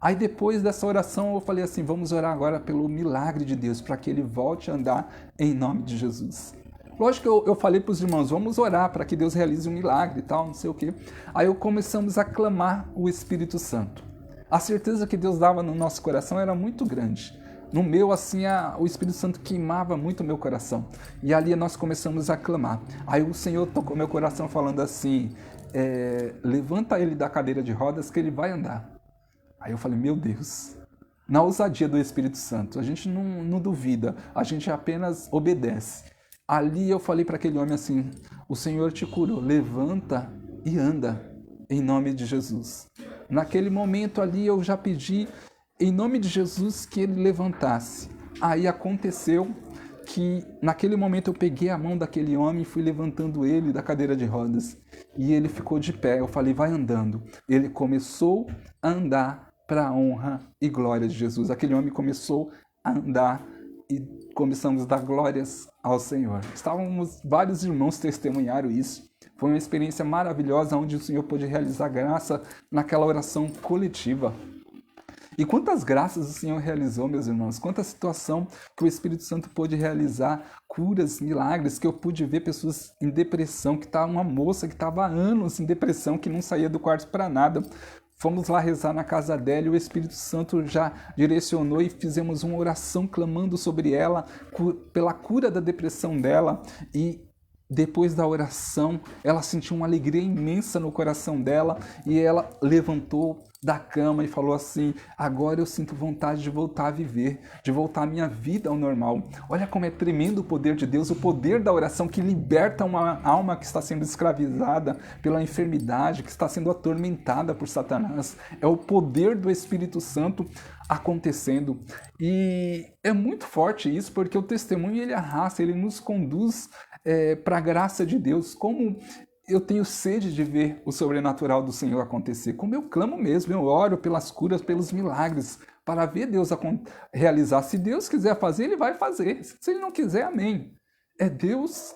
Aí depois dessa oração eu falei assim, vamos orar agora pelo milagre de Deus, para que ele volte a andar em nome de Jesus. Lógico que eu falei para os irmãos, vamos orar para que Deus realize um milagre e tal, não sei o quê. Aí começamos a clamar o Espírito Santo. A certeza que Deus dava no nosso coração era muito grande. No meu, assim, o Espírito Santo queimava muito o meu coração. E ali nós começamos a clamar. Aí o Senhor tocou meu coração falando assim, levanta ele da cadeira de rodas que ele vai andar. Aí eu falei, meu Deus, na ousadia do Espírito Santo, a gente não duvida, a gente apenas obedece. Ali eu falei para aquele homem assim, o Senhor te curou, levanta e anda, em nome de Jesus. Naquele momento ali eu já pedi, em nome de Jesus, que ele levantasse. Aí aconteceu que naquele momento eu peguei a mão daquele homem e fui levantando ele da cadeira de rodas. E ele ficou de pé, eu falei, vai andando. Ele começou a andar para a honra e glória de Jesus. Aquele homem começou a andar e começamos a dar glórias ao Senhor. Vários irmãos testemunharam isso. Foi uma experiência maravilhosa onde o Senhor pôde realizar graça naquela oração coletiva. E quantas graças o Senhor realizou, meus irmãos, quanta situação que o Espírito Santo pôde realizar, curas, milagres, que eu pude ver pessoas em depressão, uma moça que estava há anos em depressão, que não saía do quarto para nada. Fomos lá rezar na casa dela e o Espírito Santo já direcionou e fizemos uma oração clamando sobre ela, pela cura da depressão dela. E depois da oração, ela sentiu uma alegria imensa no coração dela e ela levantou da cama e falou assim, agora eu sinto vontade de voltar a viver, de voltar a minha vida ao normal. Olha como é tremendo o poder de Deus, o poder da oração que liberta uma alma que está sendo escravizada pela enfermidade, que está sendo atormentada por Satanás. É o poder do Espírito Santo acontecendo. E é muito forte isso, porque o testemunho ele arrasta, ele nos conduz para a graça de Deus. Como eu tenho sede de ver o sobrenatural do Senhor acontecer, como eu clamo mesmo, eu oro pelas curas, pelos milagres, para ver Deus realizar. Se Deus quiser fazer, Ele vai fazer. Se Ele não quiser, amém. Deus,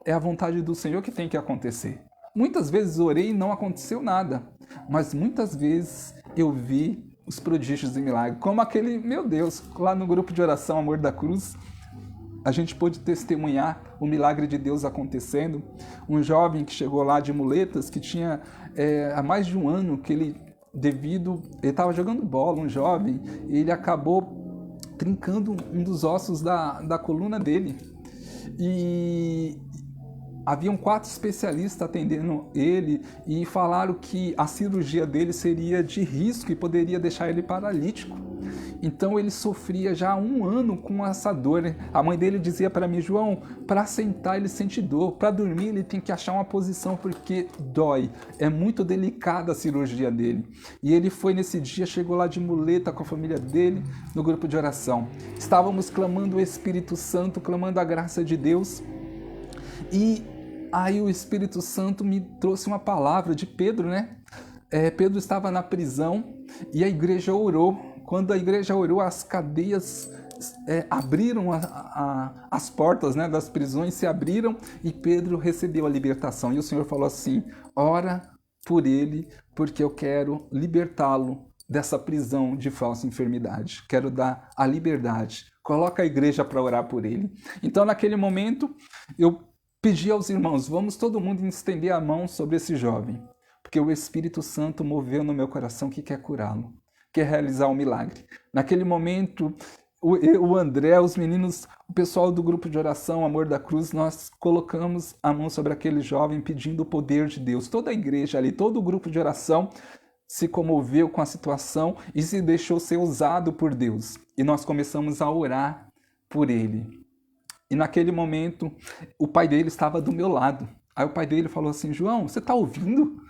é a vontade do Senhor que tem que acontecer. Muitas vezes orei e não aconteceu nada, mas muitas vezes eu vi os prodígios e milagres, como aquele, meu Deus, lá no grupo de oração Amor da Cruz, a gente pôde testemunhar o milagre de Deus acontecendo. Um jovem que chegou lá de muletas, que tinha há mais de um ano, que ele estava jogando bola, um jovem, e ele acabou trincando um dos ossos da coluna dele. E haviam 4 especialistas atendendo ele e falaram que a cirurgia dele seria de risco e poderia deixar ele paralítico. Então ele sofria já há 1 ano com essa dor, né? A mãe dele dizia para mim, João, para sentar ele sente dor, para dormir ele tem que achar uma posição porque dói. É muito delicada a cirurgia dele. E ele foi nesse dia, chegou lá de muleta com a família dele no grupo de oração. Estávamos clamando o Espírito Santo, clamando a graça de Deus. E aí o Espírito Santo me trouxe uma palavra de Pedro, né? Pedro estava na prisão e a igreja orou. Quando a igreja orou, as cadeias abriram, as portas, né, das prisões se abriram e Pedro recebeu a libertação. E o Senhor falou assim, ora por ele, porque eu quero libertá-lo dessa prisão de falsa enfermidade. Quero dar a liberdade. Coloca a igreja para orar por ele. Então, naquele momento, eu pedi aos irmãos, vamos todo mundo estender a mão sobre esse jovem, porque o Espírito Santo moveu no meu coração que quer curá-lo, quer realizar um milagre. Naquele momento, o André, os meninos, o pessoal do grupo de oração Amor da Cruz, nós colocamos a mão sobre aquele jovem pedindo o poder de Deus. Toda a igreja ali, todo o grupo de oração se comoveu com a situação e se deixou ser usado por Deus. E nós começamos a orar por ele. E naquele momento, o pai dele estava do meu lado. Aí o pai dele falou assim: João, você está ouvindo?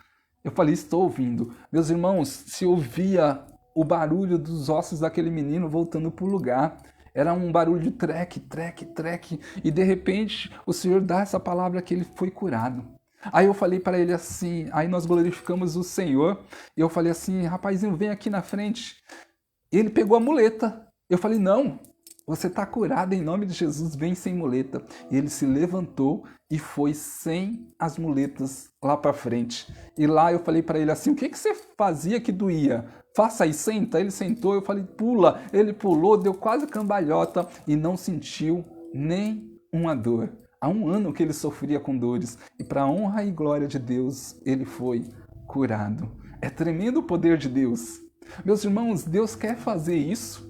Eu falei: estou ouvindo. Meus irmãos, se ouvia o barulho dos ossos daquele menino voltando para o lugar. Era um barulho de treque, treque, treque. E de repente o Senhor dá essa palavra que ele foi curado. Aí eu falei para ele assim, aí nós glorificamos o Senhor. E eu falei assim: rapazinho, vem aqui na frente. Ele pegou a muleta. Eu falei: não, você está curado em nome de Jesus, vem sem muleta. E ele se levantou e foi sem as muletas lá para frente. E lá eu falei para ele assim: o que você fazia que doía? Faça aí, senta. Ele sentou, eu falei: pula. Ele pulou, deu quase cambalhota e não sentiu nem uma dor. Há 1 ano que ele sofria com dores e para a honra e glória de Deus, ele foi curado. É tremendo o poder de Deus. Meus irmãos, Deus quer fazer isso.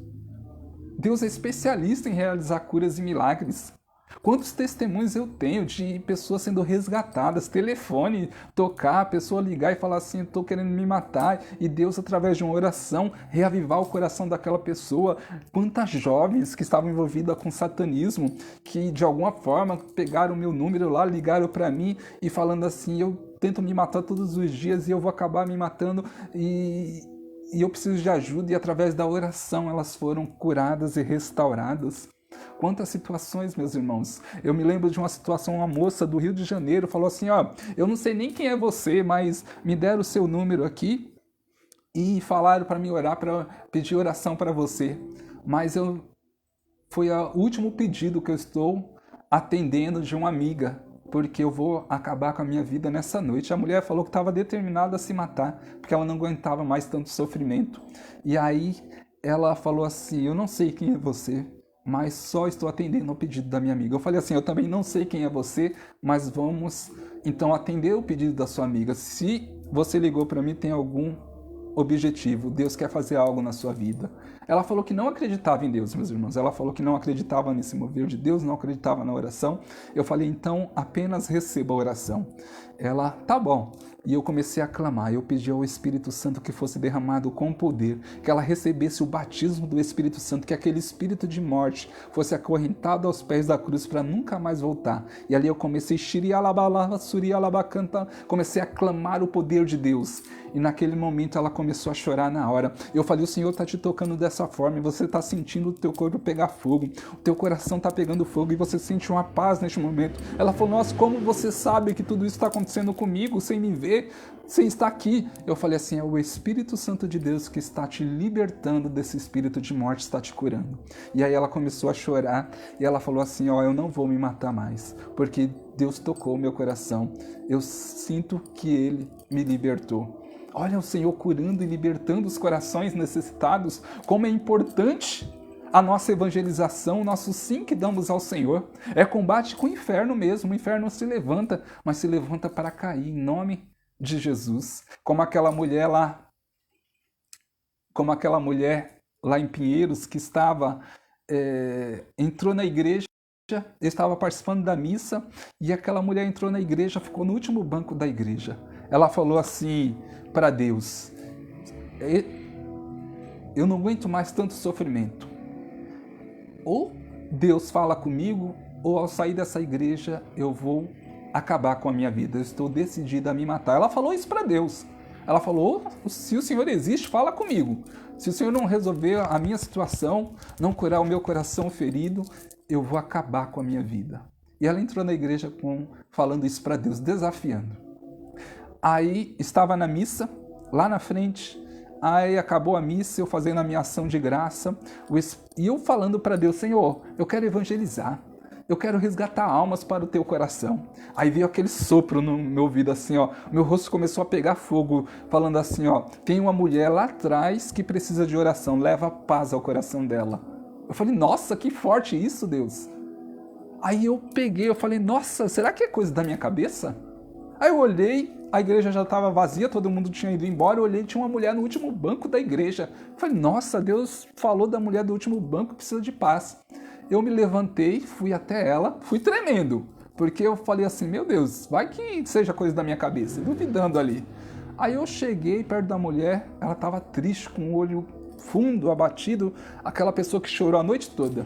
Deus é especialista em realizar curas e milagres. Quantos testemunhos eu tenho de pessoas sendo resgatadas, telefone tocar, a pessoa ligar e falar assim: estou querendo me matar, e Deus, através de uma oração, reavivar o coração daquela pessoa. Quantas jovens que estavam envolvidas com satanismo, que de alguma forma pegaram o meu número lá, ligaram para mim e falando assim: eu tento me matar todos os dias e eu vou acabar me matando e eu preciso de ajuda, e através da oração elas foram curadas e restauradas. Quantas situações, meus irmãos. Eu me lembro de uma situação, uma moça do Rio de Janeiro falou assim: ó, eu não sei nem quem é você, mas me deram o seu número aqui e falaram para me orar, para pedir oração para você. Mas foi o último pedido que eu estou atendendo de uma amiga, porque eu vou acabar com a minha vida nessa noite. A mulher falou que estava determinada a se matar, porque ela não aguentava mais tanto sofrimento. E aí ela falou assim: eu não sei quem é você, mas só estou atendendo ao pedido da minha amiga. Eu falei assim: eu também não sei quem é você, mas vamos então atender o pedido da sua amiga. Se você ligou para mim, tem algum objetivo. Deus quer fazer algo na sua vida. Ela falou que não acreditava em Deus, meus irmãos. Ela falou que não acreditava nesse mover de Deus, não acreditava na oração. Eu falei: então apenas receba a oração. Ela: tá bom. E eu comecei a clamar, eu pedi ao Espírito Santo que fosse derramado com poder, que ela recebesse o batismo do Espírito Santo, que aquele espírito de morte fosse acorrentado aos pés da cruz para nunca mais voltar. E ali eu comecei comecei a clamar o poder de Deus. E naquele momento ela começou a chorar na hora. Eu falei: o Senhor está te tocando dessa forma, e você está sentindo o teu corpo pegar fogo, o teu coração está pegando fogo e você sente uma paz neste momento. Ela falou: nossa, como você sabe que tudo isso está acontecendo comigo, sem me ver, sem estar aqui? Eu falei assim: é o Espírito Santo de Deus que está te libertando desse espírito de morte, está te curando. E aí ela começou a chorar e ela falou assim: ó, eu não vou me matar mais, porque Deus tocou o meu coração, eu sinto que Ele me libertou. Olha o Senhor curando e libertando os corações necessitados. Como é importante a nossa evangelização, o nosso sim que damos ao Senhor. É combate com o inferno mesmo. O inferno se levanta, mas se levanta para cair em nome de Jesus. Como aquela mulher lá em Pinheiros que entrou na igreja, estava participando da missa, e aquela mulher entrou na igreja, ficou no último banco da igreja. Ela falou assim para Deus: eu não aguento mais tanto sofrimento. Ou Deus fala comigo, ou ao sair dessa igreja eu vou acabar com a minha vida. Eu estou decidida a me matar. Ela falou isso para Deus. Ela falou: se o Senhor existe, fala comigo. Se o Senhor não resolver a minha situação, não curar o meu coração ferido, eu vou acabar com a minha vida. E ela entrou na igreja falando isso para Deus, desafiando. Aí estava na missa, lá na frente, aí acabou a missa, eu fazendo a minha ação de graça, e eu falando para Deus: Senhor, eu quero evangelizar, eu quero resgatar almas para o teu coração. Aí veio aquele sopro no meu ouvido assim, ó, meu rosto começou a pegar fogo, falando assim, ó: tem uma mulher lá atrás que precisa de oração, leva paz ao coração dela. Eu falei: nossa, que forte isso, Deus. Aí eu falei: nossa, será que é coisa da minha cabeça? Aí eu olhei, a igreja já estava vazia, todo mundo tinha ido embora, eu olhei e tinha uma mulher no último banco da igreja. Falei, nossa, Deus falou da mulher do último banco, precisa de paz. Eu me levantei, fui até ela, fui tremendo, porque eu falei assim, meu Deus, vai que seja coisa da minha cabeça, duvidando ali. Aí eu cheguei perto da mulher, ela estava triste, com o olho fundo, abatido, aquela pessoa que chorou a noite toda.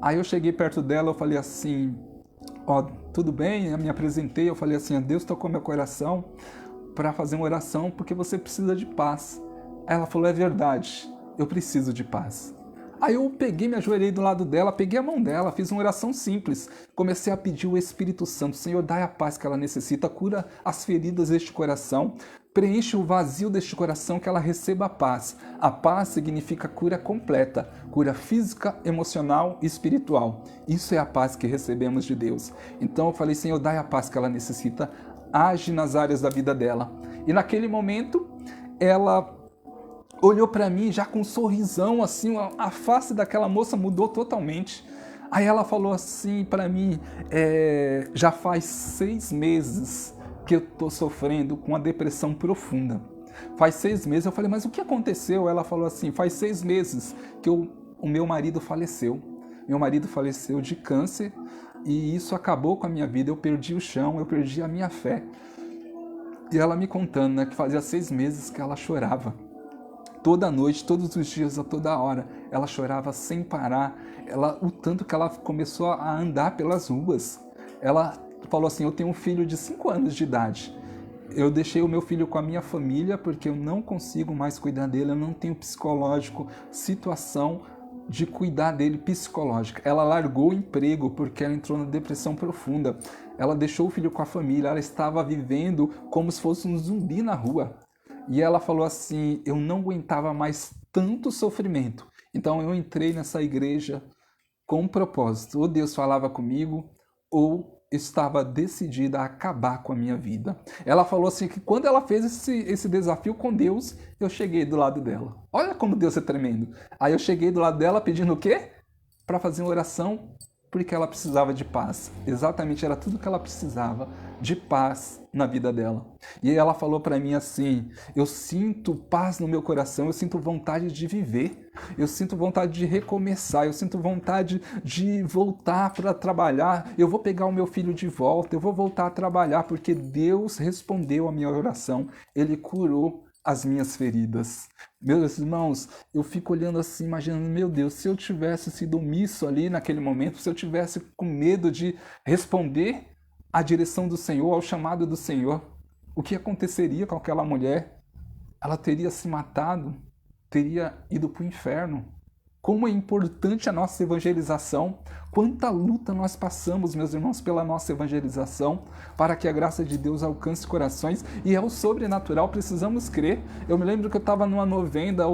Aí eu cheguei perto dela, eu falei assim, ó, tudo bem? Eu me apresentei, eu falei assim, Deus tocou meu coração para fazer uma oração porque você precisa de paz. Aí ela falou, é verdade, eu preciso de paz. Aí eu peguei, me ajoelhei do lado dela, peguei a mão dela, fiz uma oração simples. Comecei a pedir o Espírito Santo, Senhor, dai a paz que ela necessita, cura as feridas deste coração, preenche o vazio deste coração, que ela receba a paz. A paz significa cura completa, cura física, emocional e espiritual. Isso é a paz que recebemos de Deus. Então eu falei, Senhor, dai a paz que ela necessita, age nas áreas da vida dela. E naquele momento, ela olhou para mim já com um sorrisão, assim, a face daquela moça mudou totalmente. Aí ela falou assim para mim, já faz 6 meses que eu tô sofrendo com uma depressão profunda. Faz 6 meses, eu falei, mas o que aconteceu? Ela falou assim, faz 6 meses que o meu marido faleceu. Meu marido faleceu de câncer e isso acabou com a minha vida, eu perdi o chão, eu perdi a minha fé. E ela me contando, né, que fazia 6 meses que ela chorava. Toda noite, todos os dias, a toda hora, ela chorava sem parar. O tanto que ela começou a andar pelas ruas. Ela falou assim, eu tenho um filho de 5 anos de idade. Eu deixei o meu filho com a minha família porque eu não consigo mais cuidar dele, eu não tenho psicológico, situação de cuidar dele psicológica. Ela largou o emprego porque ela entrou na depressão profunda. Ela deixou o filho com a família, ela estava vivendo como se fosse um zumbi na rua. E ela falou assim, eu não aguentava mais tanto sofrimento. Então eu entrei nessa igreja com um propósito. Ou Deus falava comigo, ou estava decidida a acabar com a minha vida. Ela falou assim que quando ela fez esse desafio com Deus, eu cheguei do lado dela. Olha como Deus é tremendo. Aí eu cheguei do lado dela pedindo o quê? Para fazer uma oração, porque ela precisava de paz. Exatamente, era tudo que ela precisava, de paz na vida dela. E aí ela falou para mim assim, eu sinto paz no meu coração, eu sinto vontade de viver, eu sinto vontade de recomeçar, eu sinto vontade de voltar para trabalhar, eu vou pegar o meu filho de volta, eu vou voltar a trabalhar, porque Deus respondeu a minha oração, Ele curou as minhas feridas. Meus irmãos, eu fico olhando assim, imaginando, meu Deus, se eu tivesse sido omisso ali naquele momento, se eu tivesse com medo de responder à direção do Senhor, ao chamado do Senhor, o que aconteceria com aquela mulher? Ela teria se matado, teria ido para o inferno. Como é importante a nossa evangelização, quanta luta nós passamos, meus irmãos, pela nossa evangelização, para que a graça de Deus alcance corações, e é o sobrenatural, precisamos crer. Eu me lembro que eu estava numa novena,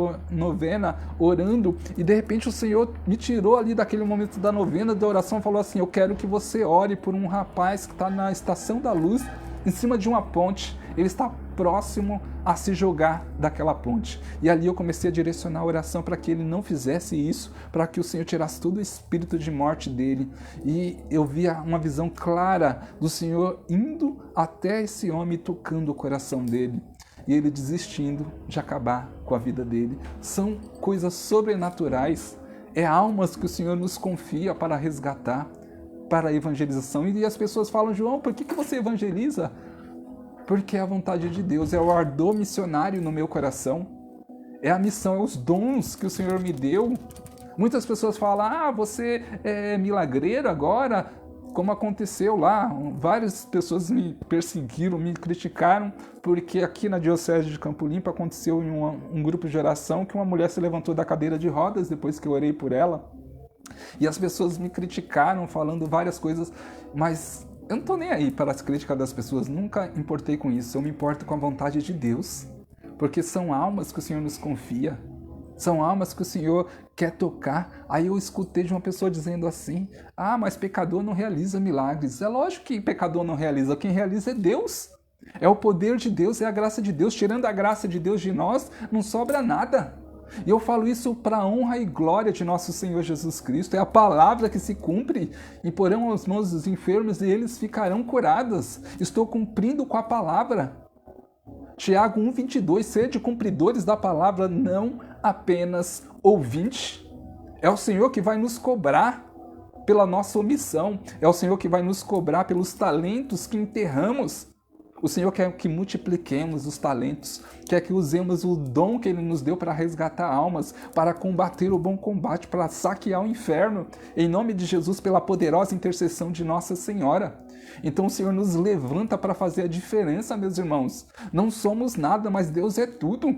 orando, e de repente o Senhor me tirou ali daquele momento da novena, da oração, falou assim, eu quero que você ore por um rapaz que está na Estação da Luz, em cima de uma ponte, ele está próximo a se jogar daquela ponte. E ali eu comecei a direcionar a oração para que ele não fizesse isso, para que o Senhor tirasse todo o espírito de morte dele. E eu via uma visão clara do Senhor indo até esse homem, tocando o coração dele. E ele desistindo de acabar com a vida dele. São coisas sobrenaturais, é almas que o Senhor nos confia para resgatar, para a evangelização. E as pessoas falam, João, por que você evangeliza? Porque é a vontade de Deus, é o ardor missionário no meu coração, é a missão, é os dons que o Senhor me deu. Muitas pessoas falam, você é milagreiro agora, como aconteceu lá. Várias pessoas me perseguiram, me criticaram, porque aqui na Diocese de Campo Limpo aconteceu em um grupo de oração que uma mulher se levantou da cadeira de rodas depois que eu orei por ela. E as pessoas me criticaram, falando várias coisas, mas eu não estou nem aí para as críticas das pessoas, nunca importei com isso, eu me importo com a vontade de Deus, porque são almas que o Senhor nos confia, são almas que o Senhor quer tocar. Aí eu escutei de uma pessoa dizendo assim, mas pecador não realiza milagres. É lógico que pecador não realiza, quem realiza é Deus, é o poder de Deus, é a graça de Deus. Tirando a graça de Deus de nós, não sobra nada. E eu falo isso para a honra e glória de nosso Senhor Jesus Cristo. É a palavra que se cumpre. Imporão as mãos dos enfermos e eles ficarão curados. Estou cumprindo com a palavra. Tiago 1,22, sede cumpridores da palavra, não apenas ouvintes. É o Senhor que vai nos cobrar pela nossa omissão. É o Senhor que vai nos cobrar pelos talentos que enterramos. O Senhor quer que multipliquemos os talentos, quer que usemos o dom que Ele nos deu para resgatar almas, para combater o bom combate, para saquear o inferno, em nome de Jesus, pela poderosa intercessão de Nossa Senhora. Então o Senhor nos levanta para fazer a diferença, meus irmãos. Não somos nada, mas Deus é tudo.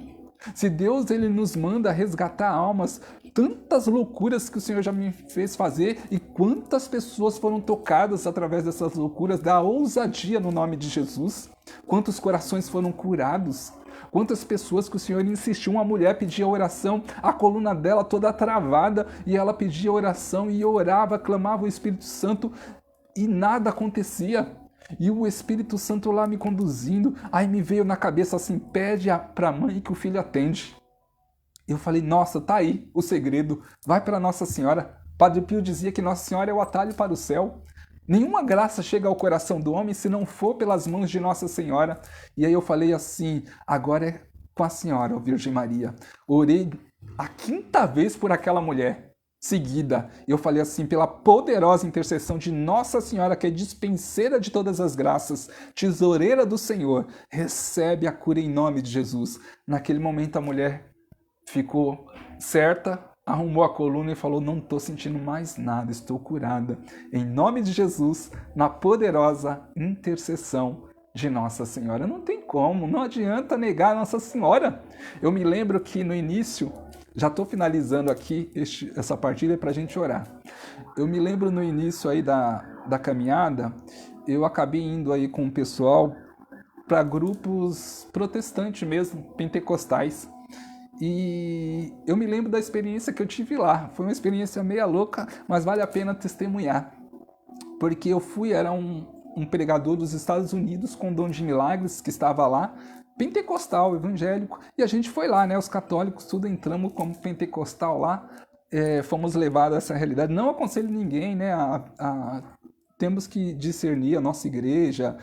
Se Deus ele nos manda resgatar almas, tantas loucuras que o Senhor já me fez fazer e quantas pessoas foram tocadas através dessas loucuras, da ousadia no nome de Jesus, quantos corações foram curados, quantas pessoas que o Senhor insistiu, uma mulher pedia oração, a coluna dela toda travada e ela pedia oração e orava, clamava o Espírito Santo e nada acontecia. E o Espírito Santo lá me conduzindo, aí me veio na cabeça assim, pede para a mãe que o filho atende. Eu falei, nossa, tá aí o segredo, vai para Nossa Senhora. Padre Pio dizia que Nossa Senhora é o atalho para o céu. Nenhuma graça chega ao coração do homem se não for pelas mãos de Nossa Senhora. E aí eu falei assim, agora é com a Senhora, ó Virgem Maria. Orei a 5ª vez por aquela mulher. Seguida, eu falei assim, pela poderosa intercessão de Nossa Senhora, que é dispenseira de todas as graças, tesoureira do Senhor, recebe a cura em nome de Jesus. Naquele momento a mulher ficou certa, arrumou a coluna e falou, não estou sentindo mais nada, estou curada. Em nome de Jesus, na poderosa intercessão de Nossa Senhora. Não tem como, não adianta negar Nossa Senhora. Eu me lembro que no início, já estou finalizando aqui essa partilha para a gente orar. Eu me lembro no início aí da caminhada, eu acabei indo aí com o pessoal para grupos protestantes mesmo, pentecostais. E eu me lembro da experiência que eu tive lá. Foi uma experiência meia louca, mas vale a pena testemunhar. Porque eu fui, era um pregador dos Estados Unidos com dom de milagres que estava lá, pentecostal, evangélico, e a gente foi lá, né? Os católicos, tudo entramos como pentecostal lá, fomos levados a essa realidade. Não aconselho ninguém, né? Temos que discernir a nossa igreja,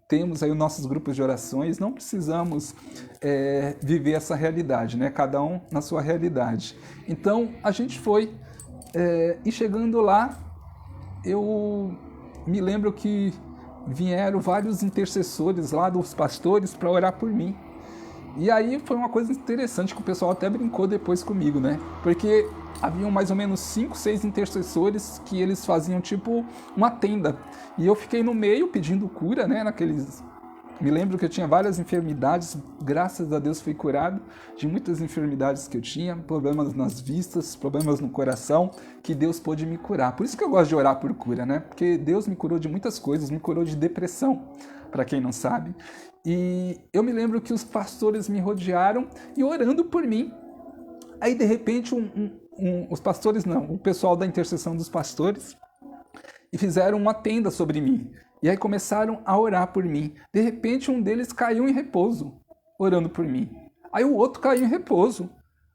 temos aí os nossos grupos de orações, não precisamos viver essa realidade, né? Cada um na sua realidade. Então, a gente foi, e chegando lá, eu me lembro que vieram vários intercessores lá dos pastores para orar por mim. E aí foi uma coisa interessante que o pessoal até brincou depois comigo, né? Porque haviam mais ou menos 5, 6 intercessores que eles faziam tipo uma tenda. E eu fiquei no meio pedindo cura, né? Me lembro que eu tinha várias enfermidades, graças a Deus fui curado de muitas enfermidades que eu tinha, problemas nas vistas, problemas no coração, que Deus pôde me curar. Por isso que eu gosto de orar por cura, né? Porque Deus me curou de muitas coisas, me curou de depressão, para quem não sabe. E eu me lembro que os pastores me rodearam e orando por mim. Aí, de repente, os pastores não, o pessoal da intercessão dos pastores, e fizeram uma tenda sobre mim. E aí começaram a orar por mim. De repente, um deles caiu em repouso, orando por mim. Aí o outro caiu em repouso.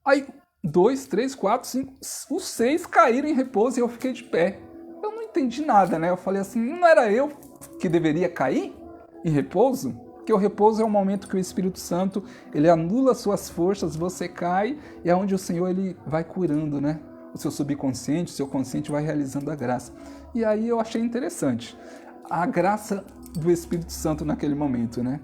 Aí 2, 3, 4, 5, os 6 caíram em repouso e eu fiquei de pé. Eu não entendi nada, né? Eu falei assim, não era eu que deveria cair em repouso? Porque o repouso é o momento que o Espírito Santo, ele anula suas forças, você cai, e é onde o Senhor ele vai curando, né? O seu subconsciente, o seu consciente vai realizando a graça. E aí eu achei interessante a graça do Espírito Santo naquele momento, né?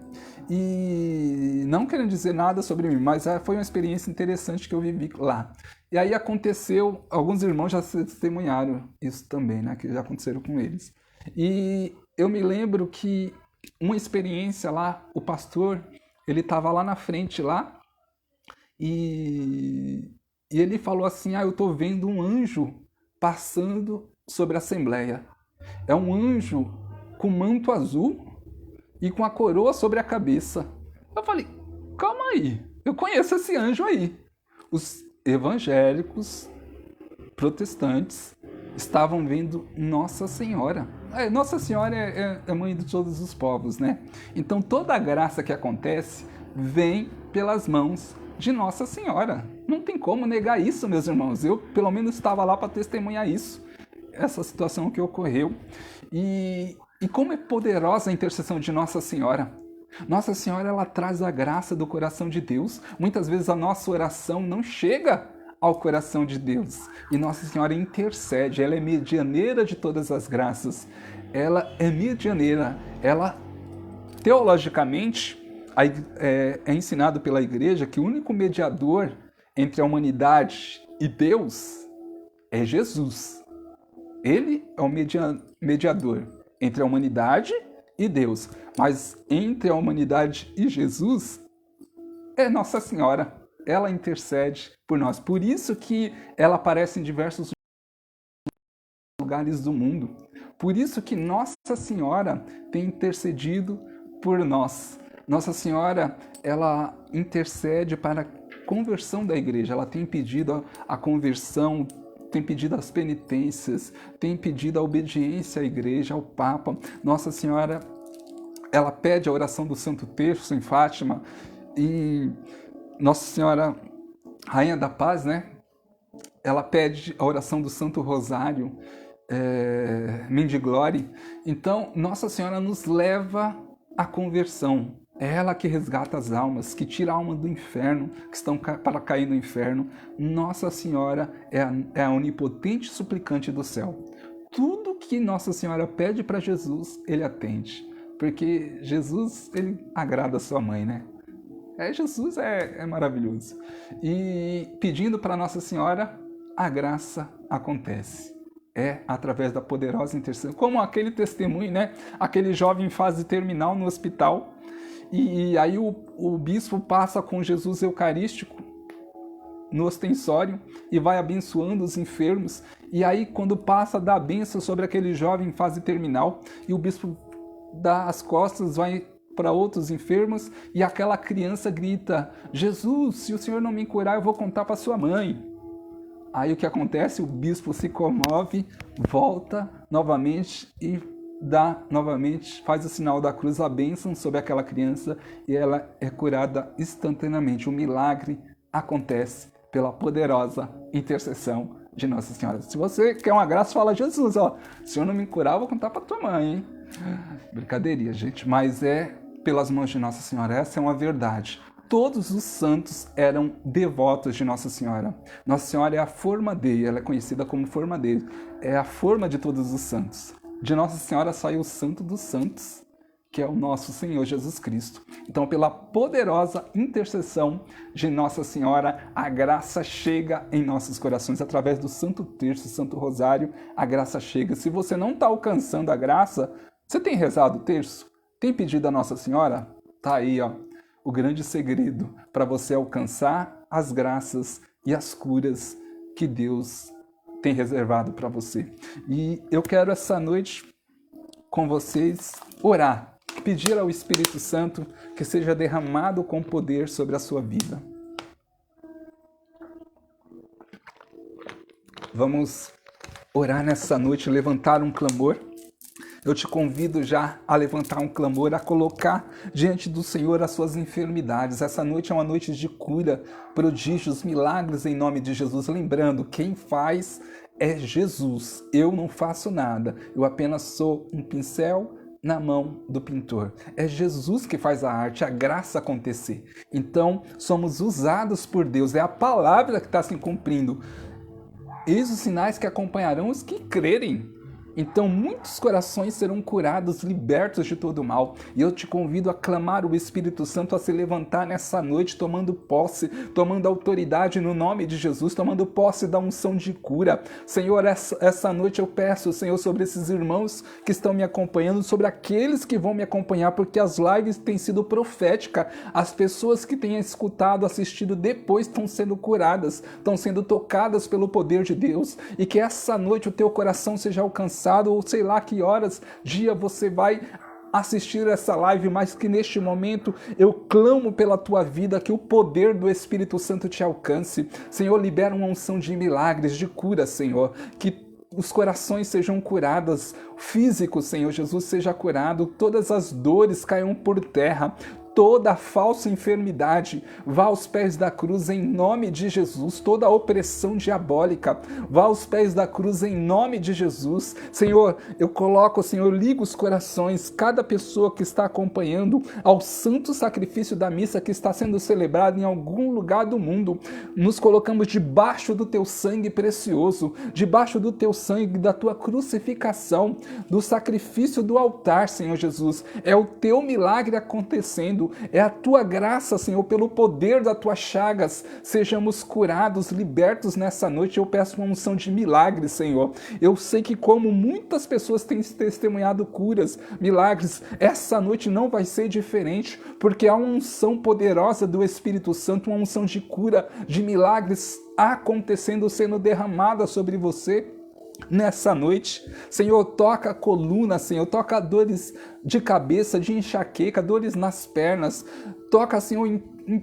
E não querendo dizer nada sobre mim, mas foi uma experiência interessante que eu vivi lá. E aí aconteceu, alguns irmãos já testemunharam isso também, né? Que já aconteceram com eles. E eu me lembro que uma experiência lá, o pastor, ele estava lá na frente lá, e ele falou assim, eu estou vendo um anjo passando sobre a Assembleia. É um anjo com manto azul e com a coroa sobre a cabeça. Eu falei, calma aí, eu conheço esse anjo aí. Os evangélicos protestantes estavam vendo Nossa Senhora. Nossa Senhora é mãe de todos os povos, né? Então toda a graça que acontece vem pelas mãos de Nossa Senhora. Não tem como negar isso, meus irmãos. Eu, pelo menos, estava lá para testemunhar isso, essa situação que ocorreu. E como é poderosa a intercessão de Nossa Senhora. Nossa Senhora, ela traz a graça do coração de Deus. Muitas vezes a nossa oração não chega ao coração de Deus. E Nossa Senhora intercede, ela é medianeira de todas as graças. Ela é medianeira, ela, teologicamente, é ensinado pela Igreja que o único mediador entre a humanidade e Deus é Jesus. Ele é o mediador entre a humanidade e Deus. Mas entre a humanidade e Jesus é Nossa Senhora. Ela intercede por nós. Por isso que ela aparece em diversos lugares do mundo. Por isso que Nossa Senhora tem intercedido por nós. Nossa Senhora, ela intercede para a conversão da igreja. Ela tem pedido a conversão, tem pedido as penitências, tem pedido a obediência à igreja, ao Papa. Nossa Senhora, ela pede a oração do Santo Terço em Fátima. E Nossa Senhora, Rainha da Paz, né? Ela pede a oração do Santo Rosário, Mendiglore. Então, Nossa Senhora nos leva à conversão. É ela que resgata as almas, que tira a alma do inferno, que estão para cair no inferno. Nossa Senhora é a onipotente suplicante do céu. Tudo que Nossa Senhora pede para Jesus, ele atende. Porque Jesus, ele agrada a sua mãe, né? Jesus é maravilhoso. E pedindo para Nossa Senhora, a graça acontece. É através da poderosa intercessão. Como aquele testemunho, né? Aquele jovem em fase terminal no hospital. E aí o bispo passa com Jesus Eucarístico no ostensório e vai abençoando os enfermos. E aí quando passa, dá a bênção sobre aquele jovem em fase terminal. E o bispo dá as costas, vai para outros enfermos. E aquela criança grita: Jesus, se o Senhor não me curar, eu vou contar para sua mãe. Aí o que acontece? O bispo se comove, volta novamente e dá novamente, faz o sinal da cruz, a bênção sobre aquela criança e ela é curada instantaneamente. O milagre acontece pela poderosa intercessão de Nossa Senhora. Se você quer uma graça, fala: Jesus, ó, se o Senhor não me curar, eu vou contar para tua mãe, hein? Brincadeirinha, gente, mas é pelas mãos de Nossa Senhora. Essa é uma verdade. Todos os santos eram devotos de Nossa Senhora. Nossa Senhora é a forma dele, ela é conhecida como forma dele. É a forma de todos os santos. De Nossa Senhora saiu o Santo dos Santos, que é o nosso Senhor Jesus Cristo. Então, pela poderosa intercessão de Nossa Senhora, a graça chega em nossos corações. Através do Santo Terço, Santo Rosário, a graça chega. Se você não está alcançando a graça, você tem rezado o terço? Tem pedido a Nossa Senhora? Tá aí, ó, o grande segredo para você alcançar as graças e as curas que Deus tem reservado para você. E eu quero essa noite com vocês orar, pedir ao Espírito Santo que seja derramado com poder sobre a sua vida. Vamos orar nessa noite, levantar um clamor. Eu te convido já a levantar um clamor, a colocar diante do Senhor as suas enfermidades. Essa noite é uma noite de cura, prodígios, milagres em nome de Jesus. Lembrando, quem faz é Jesus. Eu não faço nada. Eu apenas sou um pincel na mão do pintor. É Jesus que faz a arte, a graça acontecer. Então, somos usados por Deus. É a palavra que está se cumprindo. Eis os sinais que acompanharão os que crerem. Então muitos corações serão curados, libertos de todo o mal. E eu te convido a clamar o Espírito Santo a se levantar nessa noite, tomando posse, tomando autoridade no nome de Jesus, tomando posse da unção de cura. Senhor, essa noite eu peço, Senhor, sobre esses irmãos que estão me acompanhando, sobre aqueles que vão me acompanhar, porque as lives têm sido proféticas. As pessoas que têm escutado, assistido depois estão sendo curadas, estão sendo tocadas pelo poder de Deus. E que essa noite o teu coração seja alcançado, ou sei lá que horas, dia você vai assistir essa live, mas que neste momento eu clamo pela tua vida, que o poder do Espírito Santo te alcance. Senhor, libera uma unção de milagres, de cura, Senhor, que os corações sejam curados, físico, Senhor Jesus, seja curado, todas as dores caiam por terra, toda falsa enfermidade vá aos pés da cruz em nome de Jesus, toda opressão diabólica vá aos pés da cruz em nome de Jesus. Senhor, eu coloco, Senhor, eu ligo os corações, cada pessoa que está acompanhando ao santo sacrifício da missa que está sendo celebrado em algum lugar do mundo. Nos colocamos debaixo do teu sangue precioso, debaixo do teu sangue, da tua crucificação, do sacrifício do altar, Senhor Jesus. É o teu milagre acontecendo, é a tua graça, Senhor, pelo poder das tuas chagas, sejamos curados, libertos nessa noite. Eu peço uma unção de milagres, Senhor. Eu sei que como muitas pessoas têm testemunhado curas, milagres, essa noite não vai ser diferente, porque há uma unção poderosa do Espírito Santo, uma unção de cura, de milagres acontecendo, sendo derramada sobre você nessa noite. Senhor, toca a coluna, Senhor, toca dores de cabeça, de enxaqueca, dores nas pernas, toca, Senhor,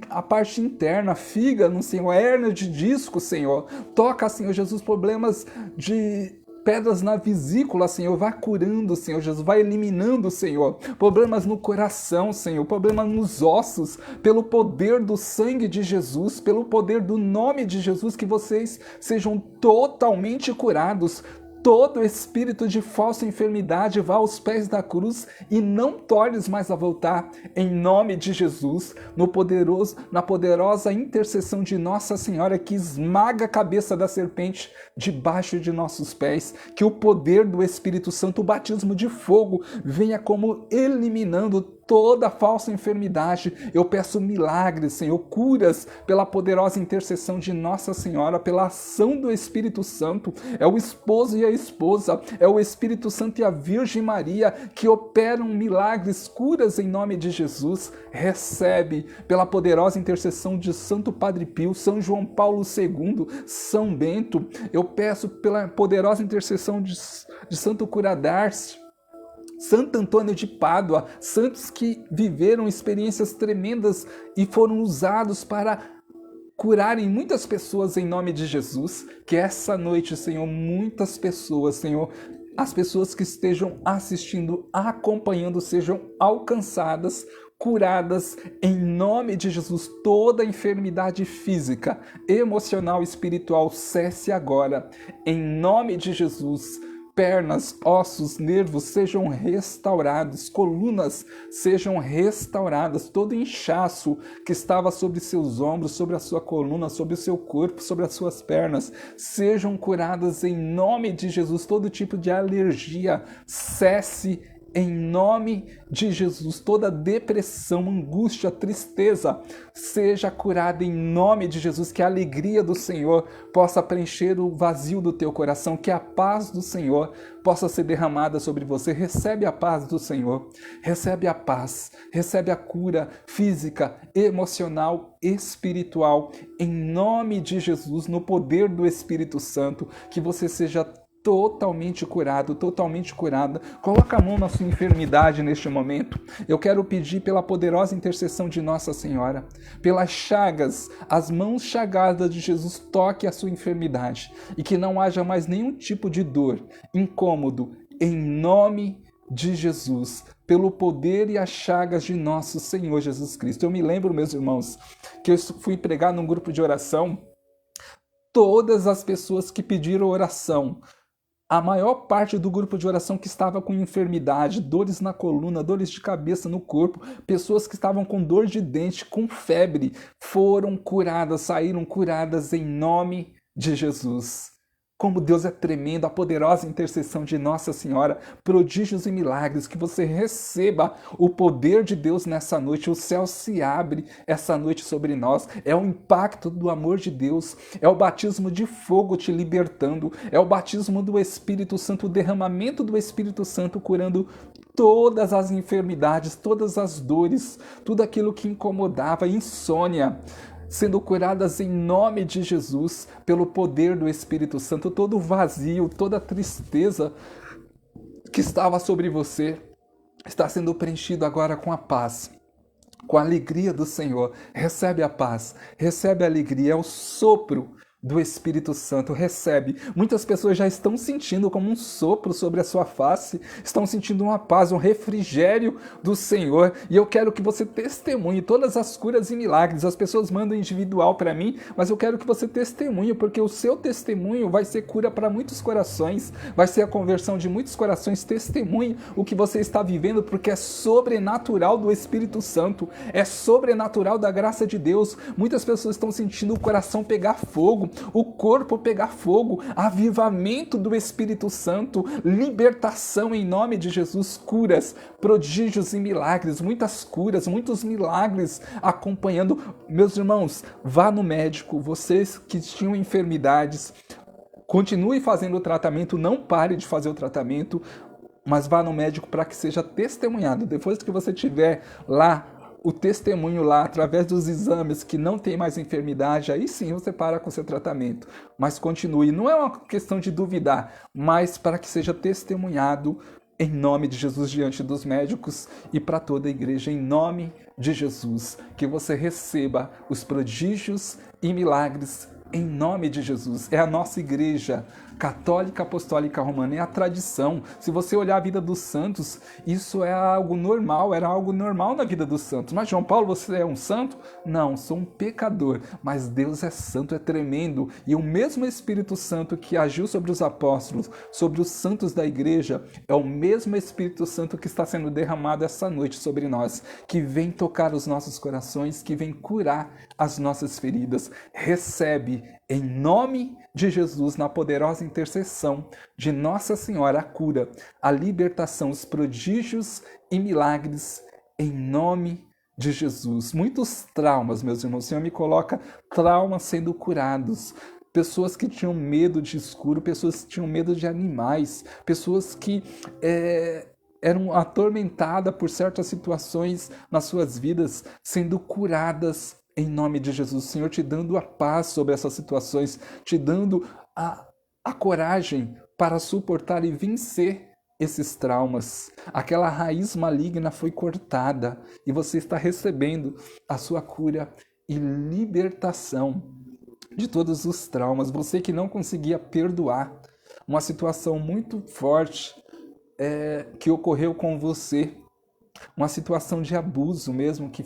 a parte interna, fígado, Senhor, hérnia de disco, Senhor, toca, Senhor Jesus, problemas de pedras na vesícula, Senhor, vai curando, Senhor Jesus, vai eliminando, Senhor, problemas no coração, Senhor, problemas nos ossos, pelo poder do sangue de Jesus, pelo poder do nome de Jesus, que vocês sejam totalmente curados. Todo espírito de falsa enfermidade vá aos pés da cruz e não tornes mais a voltar, em nome de Jesus, na poderosa intercessão de Nossa Senhora que esmaga a cabeça da serpente debaixo de nossos pés, que o poder do Espírito Santo, o batismo de fogo, venha como eliminando toda falsa enfermidade. Eu peço milagres, Senhor, curas pela poderosa intercessão de Nossa Senhora, pela ação do Espírito Santo. É o esposo e a esposa, é o Espírito Santo e a Virgem Maria que operam milagres, curas em nome de Jesus. Recebe pela poderosa intercessão de Santo Padre Pio, São João Paulo II, São Bento. Eu peço pela poderosa intercessão de Santo Curadarte, Santo Antônio de Pádua, santos que viveram experiências tremendas e foram usados para curarem muitas pessoas em nome de Jesus. Que essa noite, Senhor, muitas pessoas, Senhor, as pessoas que estejam assistindo, acompanhando, sejam alcançadas, curadas em nome de Jesus. Toda enfermidade física, emocional, espiritual, cesse agora em nome de Jesus. Pernas, ossos, nervos sejam restaurados, colunas sejam restauradas, todo inchaço que estava sobre seus ombros, sobre a sua coluna, sobre o seu corpo, sobre as suas pernas, sejam curadas em nome de Jesus. Todo tipo de alergia cesse em nome de Jesus. Toda depressão, angústia, tristeza seja curada em nome de Jesus. Que a alegria do Senhor possa preencher o vazio do teu coração. Que a paz do Senhor possa ser derramada sobre você. Recebe a paz do Senhor. Recebe a paz. Recebe a cura física, emocional, espiritual. Em nome de Jesus, no poder do Espírito Santo, que você seja totalmente curado, totalmente curada. Coloca a mão na sua enfermidade neste momento. Eu quero pedir pela poderosa intercessão de Nossa Senhora, pelas chagas, as mãos chagadas de Jesus, toque a sua enfermidade e que não haja mais nenhum tipo de dor, incômodo, em nome de Jesus, pelo poder e as chagas de nosso Senhor Jesus Cristo. Eu me lembro, meus irmãos, que eu fui pregar num grupo de oração. Todas as pessoas que pediram oração, a maior parte do grupo de oração que estava com enfermidade, dores na coluna, dores de cabeça, no corpo, pessoas que estavam com dor de dente, com febre, foram curadas, saíram curadas em nome de Jesus. Como Deus é tremendo, a poderosa intercessão de Nossa Senhora, prodígios e milagres, que você receba o poder de Deus nessa noite. O céu se abre essa noite sobre nós. É o impacto do amor de Deus, é o batismo de fogo te libertando, é o batismo do Espírito Santo, o derramamento do Espírito Santo curando todas as enfermidades, todas as dores, tudo aquilo que incomodava, insônia, sendo curadas em nome de Jesus, pelo poder do Espírito Santo. Todo vazio, toda tristeza que estava sobre você está sendo preenchido agora com a paz, com a alegria do Senhor. Recebe a paz, recebe a alegria, é o sopro do Espírito Santo. Recebe. Muitas pessoas já estão sentindo como um sopro sobre a sua face, estão sentindo uma paz, um refrigério do Senhor. E eu quero que você testemunhe todas as curas e milagres. As pessoas mandam individual para mim, mas eu quero que você testemunhe, porque o seu testemunho vai ser cura para muitos corações, vai ser a conversão de muitos corações. Testemunhe o que você está vivendo, porque é sobrenatural do Espírito Santo, é sobrenatural da graça de Deus. Muitas pessoas estão sentindo o coração pegar fogo, o corpo pegar fogo, avivamento do Espírito Santo, libertação em nome de Jesus, curas, prodígios e milagres, muitas curas, muitos milagres acompanhando. Meus irmãos, vá no médico, vocês que tinham enfermidades, continue fazendo o tratamento, não pare de fazer o tratamento, mas vá no médico para que seja testemunhado. Depois que você tiver lá o testemunho lá, através dos exames, que não tem mais enfermidade, aí sim você para com o seu tratamento. Mas continue. Não é uma questão de duvidar, mas para que seja testemunhado em nome de Jesus diante dos médicos e para toda a igreja, em nome de Jesus. Que você receba os prodígios e milagres em nome de Jesus. É a nossa igreja católica, apostólica, romana, é a tradição. Se você olhar a vida dos santos, isso é algo normal, era algo normal na vida dos santos. Mas João Paulo, você é um santo? Não, sou um pecador. Mas Deus é santo, é tremendo. E o mesmo Espírito Santo que agiu sobre os apóstolos, sobre os santos da igreja, é o mesmo Espírito Santo que está sendo derramado essa noite sobre nós, que vem tocar os nossos corações, que vem curar as nossas feridas. Recebe em nome de Jesus, na poderosa intercessão de Nossa Senhora, a cura, a libertação, os prodígios e milagres em nome de Jesus. Muitos traumas, meus irmãos, o Senhor me coloca traumas sendo curados. Pessoas que tinham medo de escuro, pessoas que tinham medo de animais, pessoas que eram atormentadas por certas situações nas suas vidas, sendo curadas em nome de Jesus. O Senhor te dando a paz sobre essas situações, te dando a coragem para suportar e vencer esses traumas. Aquela raiz maligna foi cortada e você está recebendo a sua cura e libertação de todos os traumas. Você que não conseguia perdoar uma situação muito forte que ocorreu com você, uma situação de abuso mesmo que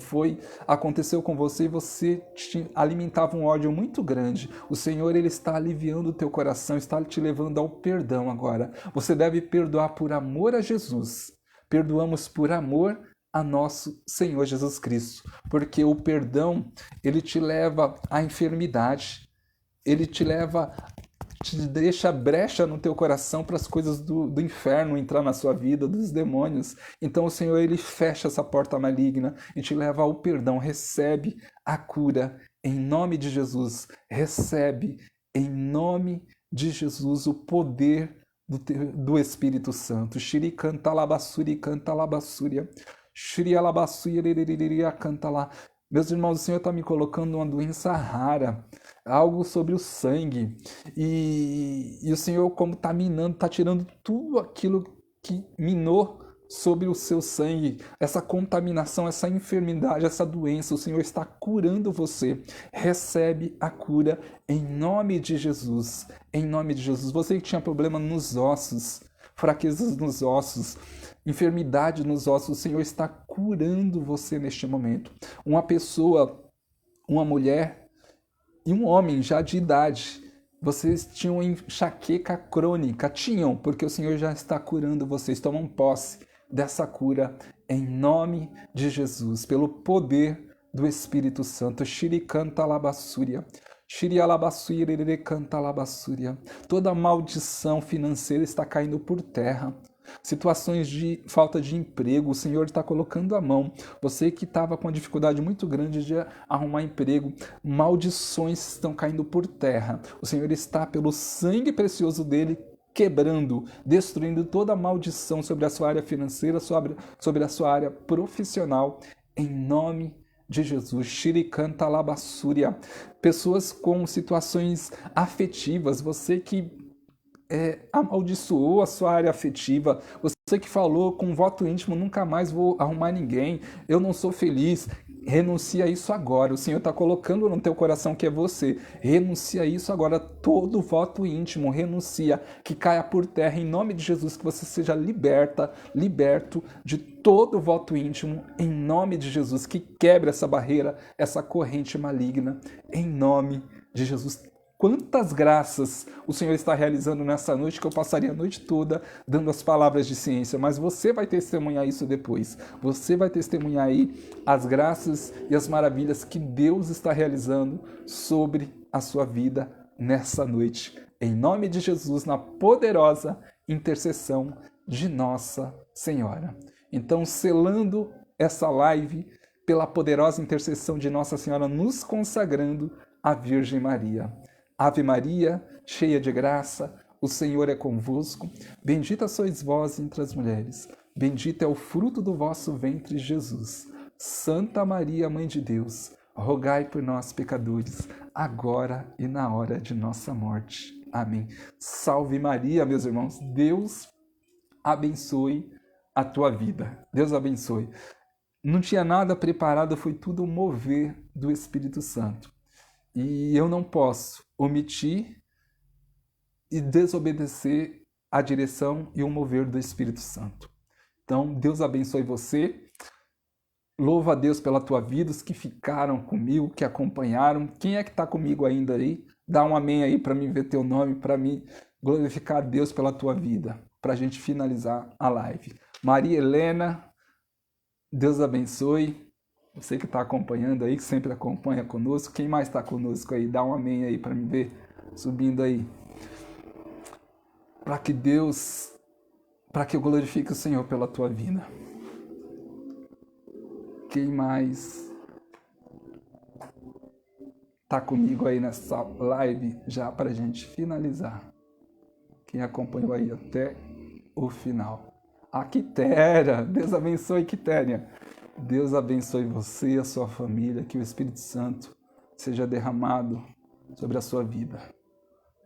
aconteceu com você e você alimentava um ódio muito grande. O Senhor, Ele está aliviando o teu coração, está te levando ao perdão agora. Você deve perdoar por amor a Jesus. Perdoamos por amor a nosso Senhor Jesus Cristo, porque o perdão, ele te leva à enfermidade, ele te deixa brecha no teu coração para as coisas do inferno entrar na sua vida, dos demônios. Então o Senhor, Ele fecha essa porta maligna e te leva ao perdão. Recebe a cura em nome de Jesus. Recebe em nome de Jesus o poder do Espírito Santo. Shiri canta labassuri, canta labassúria. Shiri alabassúria, canta lá. Meus irmãos, o Senhor está me colocando uma doença rara, algo sobre o sangue. E o Senhor, como está minando, está tirando tudo aquilo que minou sobre o seu sangue, essa contaminação, essa enfermidade, essa doença. O Senhor está curando você. Recebe a cura em nome de Jesus. Em nome de Jesus. Você que tinha problema nos ossos, fraquezas nos ossos, enfermidade nos ossos, o Senhor está curando você neste momento. Uma pessoa, uma mulher e um homem já de idade, vocês tinham enxaqueca crônica, porque o Senhor já está curando vocês. Tomam posse dessa cura em nome de Jesus, pelo poder do Espírito Santo. Shiri canta labassúria. Shiri alabassúria, canta labassúria. Toda maldição financeira está caindo por terra. Situações de falta de emprego, o Senhor está colocando a mão. Você que estava com uma dificuldade muito grande de arrumar emprego, maldições estão caindo por terra. O Senhor está, pelo sangue precioso dele, quebrando, destruindo toda a maldição sobre a sua área financeira, sobre a sua área profissional, em nome de Jesus. Shirikanta labassúria. Pessoas com situações afetivas, você que amaldiçoou a sua área afetiva, você que falou com um voto íntimo, nunca mais vou arrumar ninguém, eu não sou feliz. Renuncia isso agora. O Senhor está colocando no teu coração que é você. Renuncia isso agora. Todo voto íntimo, renuncia. Que caia por terra em nome de Jesus. Que você seja liberto de todo voto íntimo em nome de Jesus. Que quebre essa barreira, essa corrente maligna em nome de Jesus. Quantas graças o Senhor está realizando nessa noite, que eu passaria a noite toda dando as palavras de ciência, mas você vai testemunhar isso depois. Você vai testemunhar aí as graças e as maravilhas que Deus está realizando sobre a sua vida nessa noite. Em nome de Jesus, na poderosa intercessão de Nossa Senhora. Então, selando essa live pela poderosa intercessão de Nossa Senhora, nos consagrando à Virgem Maria. Ave Maria, cheia de graça, o Senhor é convosco. Bendita sois vós entre as mulheres. Bendito é o fruto do vosso ventre, Jesus. Santa Maria, Mãe de Deus, rogai por nós, pecadores, agora e na hora de nossa morte. Amém. Salve Maria, meus irmãos. Deus abençoe a tua vida. Deus abençoe. Não tinha nada preparado, foi tudo mover do Espírito Santo. E eu não posso omitir e desobedecer a direção e o mover do Espírito Santo. Então, Deus abençoe você. Louva a Deus pela tua vida, os que ficaram comigo, que acompanharam. Quem é que está comigo ainda aí? Dá um amém aí para mim ver teu nome, para mim glorificar a Deus pela tua vida, para a gente finalizar a live. Maria Helena, Deus abençoe. Você que está acompanhando aí, que sempre acompanha conosco. Quem mais está conosco aí? Dá um amém aí para me ver subindo aí. Para que eu glorifique o Senhor pela tua vida. Quem mais está comigo aí nessa live já para a gente finalizar? Quem acompanhou aí até o final? A Quitéria, Deus abençoe Quitéria. Deus abençoe você e a sua família, que o Espírito Santo seja derramado sobre a sua vida.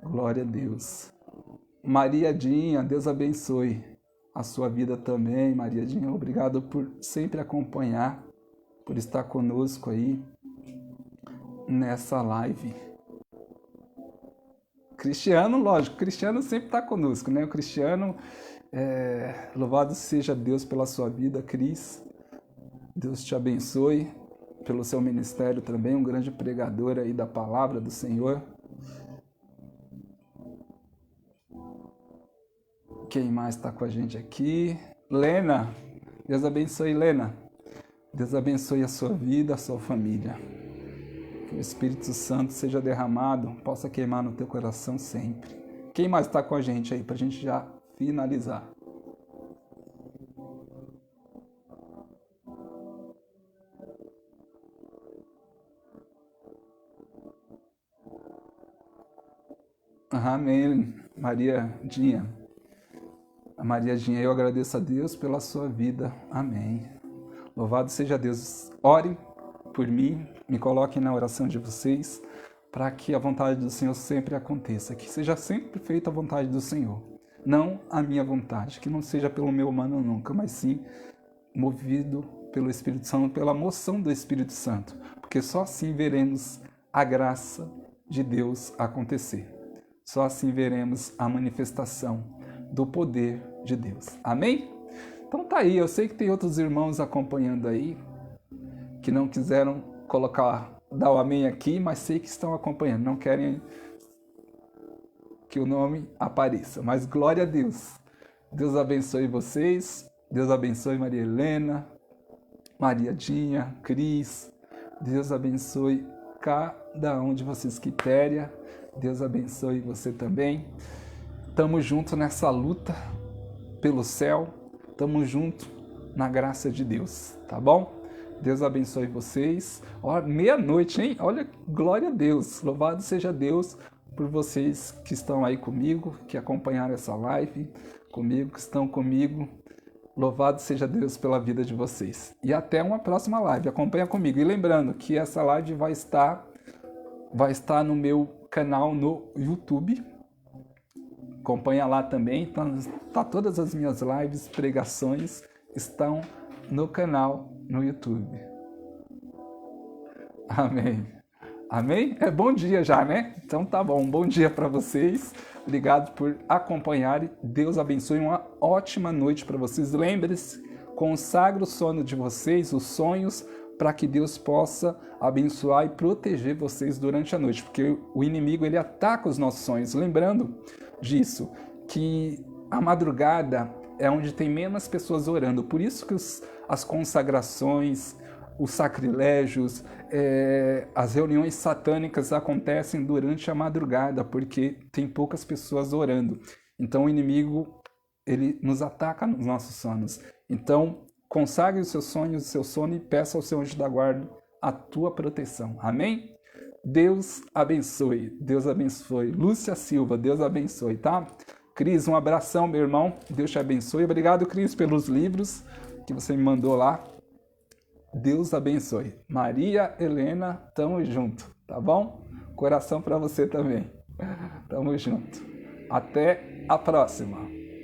Glória a Deus. Maria Dinha, Deus abençoe a sua vida também. Maria Dinha, obrigado por sempre acompanhar, por estar conosco aí nessa live. Cristiano, lógico, Cristiano sempre está conosco, né? O Cristiano, louvado seja Deus pela sua vida, Cris. Deus te abençoe pelo seu ministério também, um grande pregador aí da palavra do Senhor. Quem mais está com a gente aqui? Lena, Deus abençoe, Lena. Deus abençoe a sua vida, a sua família. Que o Espírito Santo seja derramado, possa queimar no teu coração sempre. Quem mais está com a gente aí, para a gente já finalizar? Amém, Maria Dinha. A Maria Dinha, eu agradeço a Deus pela sua vida. Amém. Louvado seja Deus. Orem por mim, me coloquem na oração de vocês, para que a vontade do Senhor sempre aconteça, que seja sempre feita a vontade do Senhor. Não a minha vontade, que não seja pelo meu humano nunca, mas sim movido pelo Espírito Santo, pela moção do Espírito Santo, porque só assim veremos a graça de Deus acontecer. Só assim veremos a manifestação do poder de Deus. Amém? Então tá aí, eu sei que tem outros irmãos acompanhando aí, que não quiseram dar o amém aqui, mas sei que estão acompanhando, não querem que o nome apareça. Mas glória a Deus. Deus abençoe vocês, Deus abençoe Maria Helena, Maria Dinha, Cris, Deus abençoe cada um de vocês, Quitéria, Deus abençoe você também. Estamos juntos nessa luta pelo céu. Estamos juntos na graça de Deus, tá bom? Deus abençoe vocês. Olha, meia-noite, hein? Olha, glória a Deus. Louvado seja Deus por vocês que estão aí comigo, que acompanharam essa live comigo, que estão comigo. Louvado seja Deus pela vida de vocês. E até uma próxima live. Acompanha comigo. E lembrando que essa live vai estar no meu canal no YouTube. Acompanha lá também. Tá todas as minhas lives, pregações estão no canal no YouTube. Amém. Amém? É bom dia já, né? Então tá bom. Bom dia para vocês. Obrigado por acompanharem. Deus abençoe. Uma ótima noite para vocês. Lembre-se, consagre o sono de vocês, os sonhos, para que Deus possa abençoar e proteger vocês durante a noite, porque o inimigo ele ataca os nossos sonhos. Lembrando disso, que a madrugada é onde tem menos pessoas orando, por isso que as consagrações, os sacrilégios, as reuniões satânicas acontecem durante a madrugada, porque tem poucas pessoas orando. Então o inimigo ele nos ataca nos nossos sonos. Então consagre os seus sonhos, o seu sono e peça ao seu anjo da guarda a tua proteção. Amém? Deus abençoe. Deus abençoe. Lúcia Silva, Deus abençoe, tá? Cris, um abração, meu irmão. Deus te abençoe. Obrigado, Cris, pelos livros que você me mandou lá. Deus abençoe. Maria Helena, tamo junto, tá bom? Coração para você também. Tamo junto. Até a próxima.